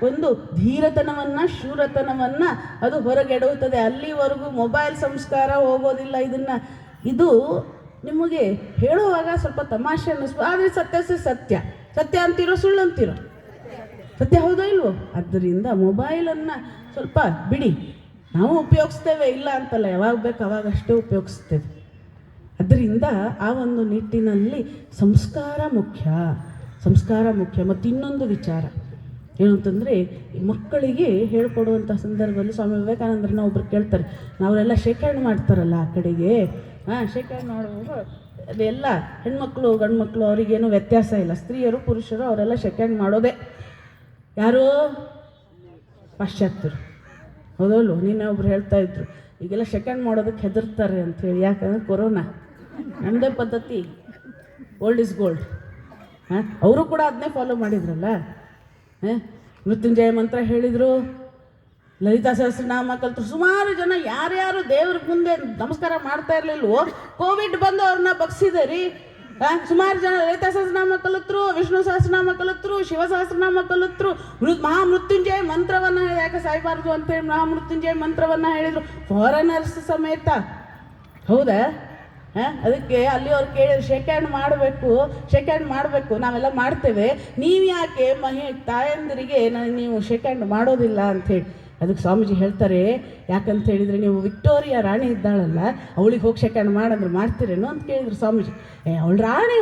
ಒಂದು ಧೀರತನವನ್ನು ಶೂರತನವನ್ನು ಅದು ಹೊರಗೆಡುತ್ತದೆ. ಅಲ್ಲಿವರೆಗೂ ಮೊಬೈಲ್ ಸಂಸ್ಕಾರ ಹೋಗೋದಿಲ್ಲ. ಇದು ನಿಮಗೆ ಹೇಳುವಾಗ ಸ್ವಲ್ಪ ತಮಾಷೆ ಅನ್ನಿಸ್ಬೋದು, ಆದರೆ ಸತ್ಯ ಅಂತೀರೋ ಸುಳ್ಳು ಅಂತೀರೋ? ಸತ್ಯ, ಹೌದೋ ಇಲ್ವೋ? ಆದ್ದರಿಂದ ಮೊಬೈಲನ್ನು ಸ್ವಲ್ಪ ಬಿಡಿ. ನಾವು ಉಪಯೋಗಿಸ್ತೇವೆ, ಇಲ್ಲ ಅಂತಲ್ಲ, ಯಾವಾಗ ಬೇಕು ಅವಾಗ ಅಷ್ಟೇ ಉಪಯೋಗಿಸ್ತೇವೆ. ಅದರಿಂದ ಆ ಒಂದು ನಿಟ್ಟಿನಲ್ಲಿ ಸಂಸ್ಕಾರ ಮುಖ್ಯ. ಮತ್ತು ಇನ್ನೊಂದು ವಿಚಾರ ಏನು ಅಂತಂದರೆ, ಮಕ್ಕಳಿಗೆ ಹೇಳ್ಕೊಡುವಂಥ ಸಂದರ್ಭದಲ್ಲಿ ಸ್ವಾಮಿ ವಿವೇಕಾನಂದರನ್ನ ಒಬ್ರು ಕೇಳ್ತಾರೆ, ನಾವರೆಲ್ಲ ಶೇಕ್ ಹ್ಯಾಂಡ್ ಮಾಡ್ತಾರಲ್ಲ ಆ ಕಡೆಗೆ, ಶೇಕ್ ಹ್ಯಾಂಡ್ ಮಾಡುವಾಗ ಅದೆಲ್ಲ ಹೆಣ್ಮಕ್ಳು ಗಂಡು ಮಕ್ಕಳು ಅವರಿಗೇನು ವ್ಯತ್ಯಾಸ ಇಲ್ಲ, ಸ್ತ್ರೀಯರು ಪುರುಷರು ಅವರೆಲ್ಲ ಶೇಕ್ ಹ್ಯಾಂಡ್ ಮಾಡೋದೇ. ಯಾರು? ಪಾಶ್ಚಾತ್ಯರು, ಹೌದಲ್ವ? ನಿನ್ನೆ ಒಬ್ರು ಹೇಳ್ತಾ ಇದ್ರು, ಈಗೆಲ್ಲ ಶೇಕ್ ಹ್ಯಾಂಡ್ ಮಾಡೋದಕ್ಕೆ ಹೆದರ್ತಾರೆ ಅಂಥೇಳಿ. ಯಾಕಂದರೆ ಕೊರೋನಾ, ನಮ್ಮದೇ ಪದ್ಧತಿ, ಓಲ್ಡ್ ಇಸ್ ಗೋಲ್ಡ್. ಅವರು ಕೂಡ ಅದನ್ನೇ ಫಾಲೋ ಮಾಡಿದ್ರಲ್ಲ. ಮೃತ್ಯುಂಜಯ ಮಂತ್ರ ಹೇಳಿದರು, ಲಲಿತಾ ಸಹಸ್ರನಾಮ ಕಲಿತರು. ಸುಮಾರು ಜನ ಯಾರ್ಯಾರು ದೇವ್ರ ಮುಂದೆ ನಮಸ್ಕಾರ ಮಾಡ್ತಾ ಇರಲಿಲ್ವೋ, ಕೋವಿಡ್ ಬಂದು ಅವ್ರನ್ನ ಬಗ್ಸಿದೆ ರೀ. ಸುಮಾರು ಜನ ಲಲಿತಾ ಸಹಸ್ರನಾಮ ಕಲಿತರು, ವಿಷ್ಣು ಸಹಸ್ರನಾಮ ಕಲಿತರು, ಶಿವ ಸಹಸ್ರನಾಮ ಕಲಿತರು, ಮಹಾಮೃತ್ಯುಂಜಯ ಮಂತ್ರವನ್ನು ಯಾಕೆ ಸಾಯಬಾರ್ದು ಅಂತೇಳಿ ಮಹಾಮೃತ್ಯುಂಜಯ ಮಂತ್ರವನ್ನು ಹೇಳಿದರು, ಫಾರಿನರ್ಸ್ ಸಮೇತ. ಹೌದಾ? ಅದಕ್ಕೆ ಅಲ್ಲಿ ಅವ್ರು ಕೇಳಿದ್ರು, ಶೇಕ್ ಹ್ಯಾಂಡ್ ಮಾಡಬೇಕು, ನಾವೆಲ್ಲ ಮಾಡ್ತೇವೆ, ನೀವು ಯಾಕೆ ತಾಯಂದಿರಿಗೆ ನೀವು ಶೇಕ್ ಹ್ಯಾಂಡ್ ಮಾಡೋದಿಲ್ಲ ಅಂಥೇಳಿ. ಅದಕ್ಕೆ ಸ್ವಾಮೀಜಿ ಹೇಳ್ತಾರೆ, ಯಾಕಂತ ಹೇಳಿದರೆ, ನೀವು ವಿಕ್ಟೋರಿಯಾ ರಾಣಿ ಇದ್ದಾಳಲ್ಲ, ಅವಳಿಗೆ ಹೋಗಿ ಶೇಕ್ ಹ್ಯಾಂಡ್ ಮಾಡಂದ್ರೆ ಮಾಡ್ತೀರೇನೋ ಅಂತ ಕೇಳಿದ್ರು ಸ್ವಾಮೀಜಿ. ಅವಳು ರಾಣಿ,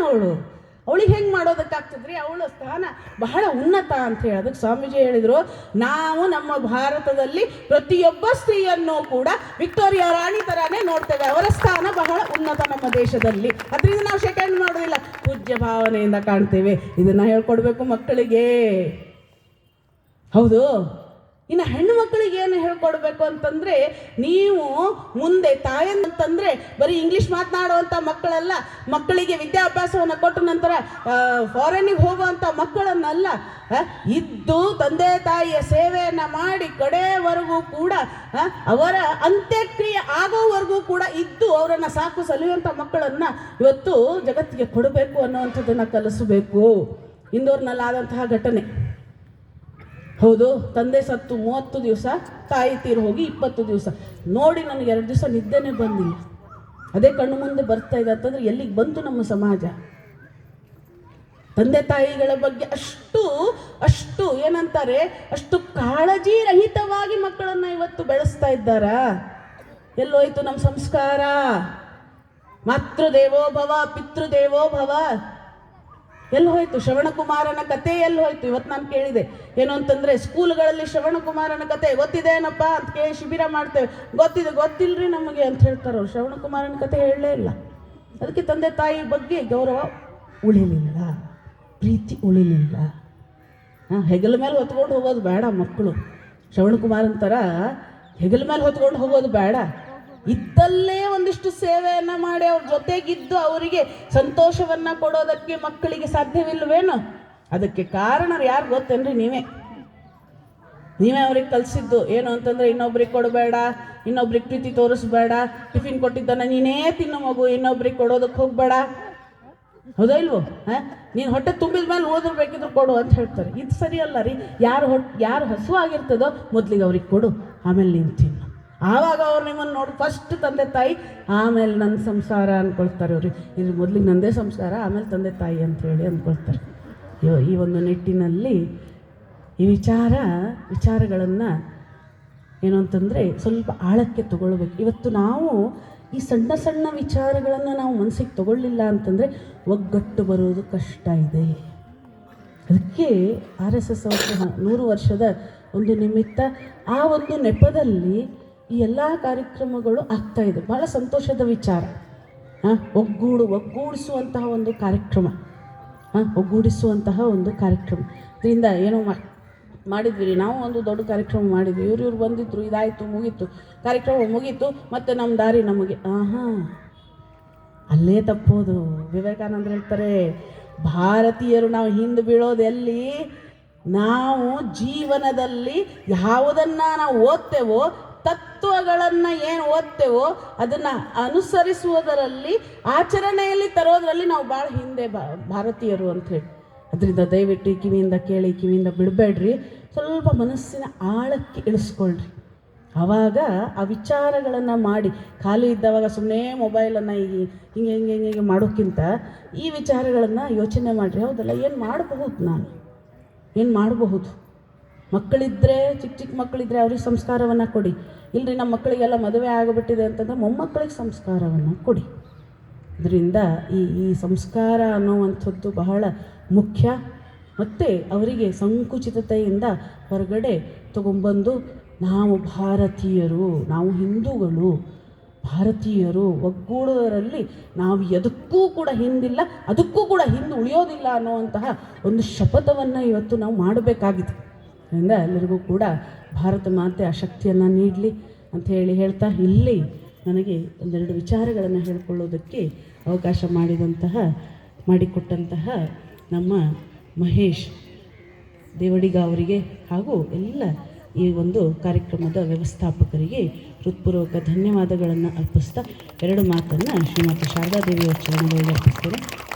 ಅವಳಿಗೆ ಹೆಂಗೆ ಮಾಡೋದಕ್ಕಾಗ್ತದ್ರಿ? ಅವಳ ಸ್ಥಾನ ಬಹಳ ಉನ್ನತ ಅಂಥೇಳಿ. ಅದಕ್ಕೆ ಸ್ವಾಮೀಜಿ ಹೇಳಿದರು, ನಾವು ನಮ್ಮ ಭಾರತದಲ್ಲಿ ಪ್ರತಿಯೊಬ್ಬ ಸ್ತ್ರೀಯನ್ನು ಕೂಡ ವಿಕ್ಟೋರಿಯಾ ರಾಣಿ ಥರನೇ ನೋಡ್ತೇವೆ, ಅವರ ಸ್ಥಾನ ಬಹಳ ಉನ್ನತ ನಮ್ಮ ದೇಶದಲ್ಲಿ. ಅದರಿಂದ ನಾವು ಶೇಕ್ ಹ್ಯಾಂಡ್ ಮಾಡೋದಿಲ್ಲ, ಪೂಜ್ಯ ಭಾವನೆಯಿಂದ ಕಾಣ್ತೇವೆ. ಇದನ್ನು ಹೇಳ್ಕೊಡ್ಬೇಕು ಮಕ್ಕಳಿಗೆ, ಹೌದು. ಇನ್ನು ಹೆಣ್ಣು ಮಕ್ಕಳಿಗೆ ಏನು ಹೇಳ್ಕೊಡ್ಬೇಕು ಅಂತಂದರೆ, ನೀವು ಮುಂದೆ ತಾಯಂತಂದರೆ ಬರೀ ಇಂಗ್ಲೀಷ್ ಮಾತನಾಡುವಂಥ ಮಕ್ಕಳಲ್ಲ, ಮಕ್ಕಳಿಗೆ ವಿದ್ಯಾಭ್ಯಾಸವನ್ನು ಕೊಟ್ಟ ನಂತರ ಫಾರಿನಿಗೆ ಹೋಗುವಂಥ ಮಕ್ಕಳನ್ನಲ್ಲ, ಇದ್ದು ತಂದೆ ತಾಯಿಯ ಸೇವೆಯನ್ನು ಮಾಡಿ ಕಡೆಯವರೆಗೂ ಕೂಡ ಅವರ ಅಂತ್ಯಕ್ರಿಯೆ ಆಗೋವರೆಗೂ ಕೂಡ ಇದ್ದು ಅವರನ್ನು ಸಾಕು ಸಲುವಂಥ ಮಕ್ಕಳನ್ನು ಇವತ್ತು ಜಗತ್ತಿಗೆ ಕೊಡಬೇಕು ಅನ್ನುವಂಥದ್ದನ್ನು ಕಲಿಸಬೇಕು. ಇಂದೋರ್ನಲ್ಲಾದಂತಹ ಘಟನೆ, ಹೌದು, ತಂದೆ ಸತ್ತು 30 ದಿವಸ, ತಾಯಿ ತೀರು ಹೋಗಿ 20 ದಿವಸ. ನೋಡಿ, ನನಗೆ 2 ದಿವಸ ನಿದ್ದೆನೇ ಬಂದಿಲ್ಲ. ಅದೇ ಕಣ್ಣು ಮುಂದೆ ಬರ್ತಾ ಇದೆ ಅಂತಂದರೆ ಎಲ್ಲಿಗೆ ಬಂತು ನಮ್ಮ ಸಮಾಜ? ತಂದೆ ತಾಯಿಗಳ ಬಗ್ಗೆ ಅಷ್ಟು ಏನಂತಾರೆ, ಅಷ್ಟು ಕಾಳಜಿ ರಹಿತವಾಗಿ ಮಕ್ಕಳನ್ನು ಇವತ್ತು ಬೆಳೆಸ್ತಾ ಇದ್ದಾರಾ? ಎಲ್ಲೋಯ್ತು ನಮ್ಮ ಸಂಸ್ಕಾರ? ಮಾತೃದೇವೋ ಭವ ಪಿತೃದೇವೋ ಭವ ಎಲ್ಲಿ ಹೋಯ್ತು? ಶ್ರವಣಕುಮಾರನ ಕತೆ ಎಲ್ಲಿ ಹೋಯ್ತು? ಇವತ್ತು ನಾನು ಕೇಳಿದೆ, ಏನು ಅಂತಂದರೆ, ಸ್ಕೂಲ್ಗಳಲ್ಲಿ ಶ್ರವಣಕುಮಾರನ ಕತೆ ಗೊತ್ತಿದೇನಪ್ಪ ಅಂತ ಕೇಳಿ ಶಿಬಿರ ಮಾಡ್ತೇವೆ. ಗೊತ್ತಿಲ್ಲರಿ ನಮಗೆ ಅಂತ ಹೇಳ್ತಾರೆ ಅವ್ರು. ಶ್ರವಣಕುಮಾರನ ಕತೆ ಹೇಳಲೇ ಇಲ್ಲ. ಅದಕ್ಕೆ ತಂದೆ ತಾಯಿ ಬಗ್ಗೆ ಗೌರವ ಉಳಿಲಿಲ್ಲ, ಪ್ರೀತಿ ಉಳಿಲಿಲ್ಲ. ಹೆಗಲ ಮೇಲೆ ಹೊತ್ಕೊಂಡು ಹೋಗೋದು ಬೇಡ ಮಕ್ಕಳು. ಶ್ರವಣಕುಮಾರನ ಥರ ಹೆಗಲ ಮೇಲೆ ಹೊತ್ಕೊಂಡು ಹೋಗೋದು ಬೇಡ. ಇದ್ದಲ್ಲೇ ಒಂದಿಷ್ಟು ಸೇವೆಯನ್ನು ಮಾಡಿ ಅವ್ರ ಜೊತೆಗಿದ್ದು ಅವರಿಗೆ ಸಂತೋಷವನ್ನು ಕೊಡೋದಕ್ಕೆ ಮಕ್ಕಳಿಗೆ ಸಾಧ್ಯವಿಲ್ಲವೇನೋ? ಅದಕ್ಕೆ ಕಾರಣರು ಯಾರು ಗೊತ್ತೇನ್ರಿ? ನೀವೇ. ನೀವೇ ಅವ್ರಿಗೆ ಕಲಿಸಿದ್ದು ಏನು ಅಂತಂದರೆ ಇನ್ನೊಬ್ರಿಗೆ ಕೊಡಬೇಡ, ಇನ್ನೊಬ್ರಿಗೆ ಪ್ರೀತಿ ತೋರಿಸ್ಬೇಡ, ಟಿಫಿನ್ ಕೊಟ್ಟಿದ್ದಾನೆ ನೀನೇ ತಿನ್ನೋ ಮಗು, ಇನ್ನೊಬ್ರಿಗೆ ಕೊಡೋದಕ್ಕೆ ಹೋಗಬೇಡ. ಹೌದಾ ಇಲ್ವೋ? ನೀನು ಹೊಟ್ಟೆ ತುಂಬಿದ ಮೇಲೆ ಹೋದ್ರೆ ಬೇಕಿದ್ರು ಕೊಡು ಅಂತ ಹೇಳ್ತಾರೆ. ಇದು ಸರಿಯಲ್ಲ ರೀ. ಯಾರು ಹಸುವಾಗಿರ್ತದೋ ಮೊದಲಿಗೆ ಅವ್ರಿಗೆ ಕೊಡು, ಆಮೇಲೆ ನೀನು ತಿನ್ನು. ಆವಾಗ ಅವ್ರು ನಿಮ್ಮನ್ನು ನೋಡಿ ಫಸ್ಟ್ ತಂದೆ ತಾಯಿ, ಆಮೇಲೆ ನನ್ನ ಸಂಸಾರ ಅಂದ್ಕೊಳ್ತಾರೆ. ಅವ್ರಿಗೆ ಇದು ಮೊದಲಿಗೆ ನನ್ನದೇ ಸಂಸಾರ, ಆಮೇಲೆ ತಂದೆ ತಾಯಿ ಅಂಥೇಳಿ ಅಂದ್ಕೊಳ್ತಾರೆ. ಈ ಒಂದು ನಿಟ್ಟಿನಲ್ಲಿ ಈ ವಿಚಾರಗಳನ್ನು ಏನು ಅಂತಂದರೆ ಸ್ವಲ್ಪ ಆಳಕ್ಕೆ ತಗೊಳ್ಬೇಕು. ಇವತ್ತು ನಾವು ಈ ಸಣ್ಣ ಸಣ್ಣ ವಿಚಾರಗಳನ್ನು ನಾವು ಮನಸ್ಸಿಗೆ ತಗೊಳ್ಳಿಲ್ಲ ಅಂತಂದರೆ ಒಗ್ಗಟ್ಟು ಬರೋದು ಕಷ್ಟ ಇದೆ. ಅದಕ್ಕೆ RSS ಅವರ 100 ವರ್ಷದ ಒಂದು ನಿಮಿತ್ತ, ಆ ಒಂದು ನೆಪದಲ್ಲಿ ಈ ಎಲ್ಲ ಕಾರ್ಯಕ್ರಮಗಳು ಆಗ್ತಾಯಿದೆ. ಭಾಳ ಸಂತೋಷದ ವಿಚಾರ. ಒಗ್ಗೂಡಿಸುವಂತಹ ಒಂದು ಕಾರ್ಯಕ್ರಮ, ಒಗ್ಗೂಡಿಸುವಂತಹ ಒಂದು ಕಾರ್ಯಕ್ರಮ. ಇದರಿಂದ ಏನೋ ಮಾಡಿದ್ವಿ ರೀ, ನಾವು ಒಂದು ದೊಡ್ಡ ಕಾರ್ಯಕ್ರಮ ಮಾಡಿದ್ವಿ, ಇವ್ರು ಬಂದಿದ್ರು, ಇದಾಯಿತು, ಮುಗೀತು, ಕಾರ್ಯಕ್ರಮ ಮುಗೀತು, ಮತ್ತು ನಮ್ಮ ದಾರಿ ನಮಗೆ. ಅಲ್ಲೇ ತಪ್ಪೋದು. ವಿವೇಕಾನಂದರು ಹೇಳ್ತಾರೆ, ಭಾರತೀಯರು ನಾವು ಹಿಂದೆ ಬೀಳೋದು ಎಲ್ಲಿ? ನಾವು ಜೀವನದಲ್ಲಿ ಯಾವುದನ್ನು ನಾವು ಓದ್ತೇವೋ, ತತ್ವಗಳನ್ನು ಏನು ಓದ್ತೇವೋ ಅದನ್ನು ಅನುಸರಿಸುವುದರಲ್ಲಿ, ಆಚರಣೆಯಲ್ಲಿ ತರೋದರಲ್ಲಿ ನಾವು ಭಾಳ ಹಿಂದೆ ಭಾರತೀಯರು ಅಂಥೇಳಿ. ಅದರಿಂದ ದಯವಿಟ್ಟು ಈ ಕಿವಿಯಿಂದ ಕೇಳಿ, ಕಿವಿಯಿಂದ ಬಿಡಬೇಡ್ರಿ. ಸ್ವಲ್ಪ ಮನಸ್ಸಿನ ಆಳಕ್ಕೆ ಇಳಿಸ್ಕೊಳ್ರಿ. ಆವಾಗ ಆ ವಿಚಾರಗಳನ್ನು ಮಾಡಿ, ಖಾಲಿ ಇದ್ದವಾಗ ಸುಮ್ಮನೆ ಮೊಬೈಲನ್ನು ಹಿಂಗೆ ಮಾಡೋಕ್ಕಿಂತ ಈ ವಿಚಾರಗಳನ್ನು ಯೋಚನೆ ಮಾಡಿರಿ. ಹೌದಲ್ಲ, ಏನು ಮಾಡಬಹುದು, ನಾನು ಏನು ಮಾಡಬಹುದು? ಮಕ್ಕಳಿದ್ದರೆ, ಚಿಕ್ಕ ಮಕ್ಕಳಿದ್ದರೆ ಅವ್ರಿಗೆ ಸಂಸ್ಕಾರವನ್ನು ಕೊಡಿ. ಇಲ್ಲರಿ ನಮ್ಮ ಮಕ್ಕಳಿಗೆಲ್ಲ ಮದುವೆ ಆಗಿಬಿಟ್ಟಿದೆ ಅಂತಂದರೆ ಮೊಮ್ಮಕ್ಕಳಿಗೆ ಸಂಸ್ಕಾರವನ್ನು ಕೊಡಿ. ಇದರಿಂದ ಈ ಸಂಸ್ಕಾರ ಅನ್ನುವಂಥದ್ದು ಬಹಳ ಮುಖ್ಯ. ಮತ್ತು ಅವರಿಗೆ ಸಂಕುಚಿತತೆಯಿಂದ ಹೊರಗಡೆ ತಗೊಂಬಂದು, ನಾವು ಭಾರತೀಯರು, ನಾವು ಹಿಂದೂಗಳು, ಭಾರತೀಯರು ಒಗ್ಗೂಡೋದರಲ್ಲಿ ನಾವು ಎದಕ್ಕೂ ಕೂಡ ಹಿಂದಿಲ್ಲ, ಅದಕ್ಕೂ ಕೂಡ ಹಿಂದೆ ಉಳಿಯೋದಿಲ್ಲ ಅನ್ನುವಂತಹ ಒಂದು ಶಪಥವನ್ನು ಇವತ್ತು ನಾವು ಮಾಡಬೇಕಾಗಿದೆ. ಅದರಿಂದ ಎಲ್ಲರಿಗೂ ಕೂಡ ಭಾರತ ಮಾತೆ ಆ ಶಕ್ತಿಯನ್ನು ನೀಡಲಿ ಅಂತ ಹೇಳ್ತಾ, ಇಲ್ಲಿ ನನಗೆ ಒಂದೆರಡು ವಿಚಾರಗಳನ್ನು ಹೇಳಿಕೊಳ್ಳೋದಕ್ಕೆ ಅವಕಾಶ ಮಾಡಿಕೊಟ್ಟಂತಹ ನಮ್ಮ ಮಹೇಶ್ ದೇವಡಿಗ ಅವರಿಗೆ ಹಾಗೂ ಎಲ್ಲ ಈ ಒಂದು ಕಾರ್ಯಕ್ರಮದ ವ್ಯವಸ್ಥಾಪಕರಿಗೆ ಹೃತ್ಪೂರ್ವಕ ಧನ್ಯವಾದಗಳನ್ನು ಅರ್ಪಿಸ್ತಾ ಎರಡು ಮಾತನ್ನು ಶ್ರೀಮತಿ ಶಾರದಾದೇವಿಯವರ ಚರಣಗಳಿಗೆ ಅರ್ಪಿಸ್ತೇನೆ.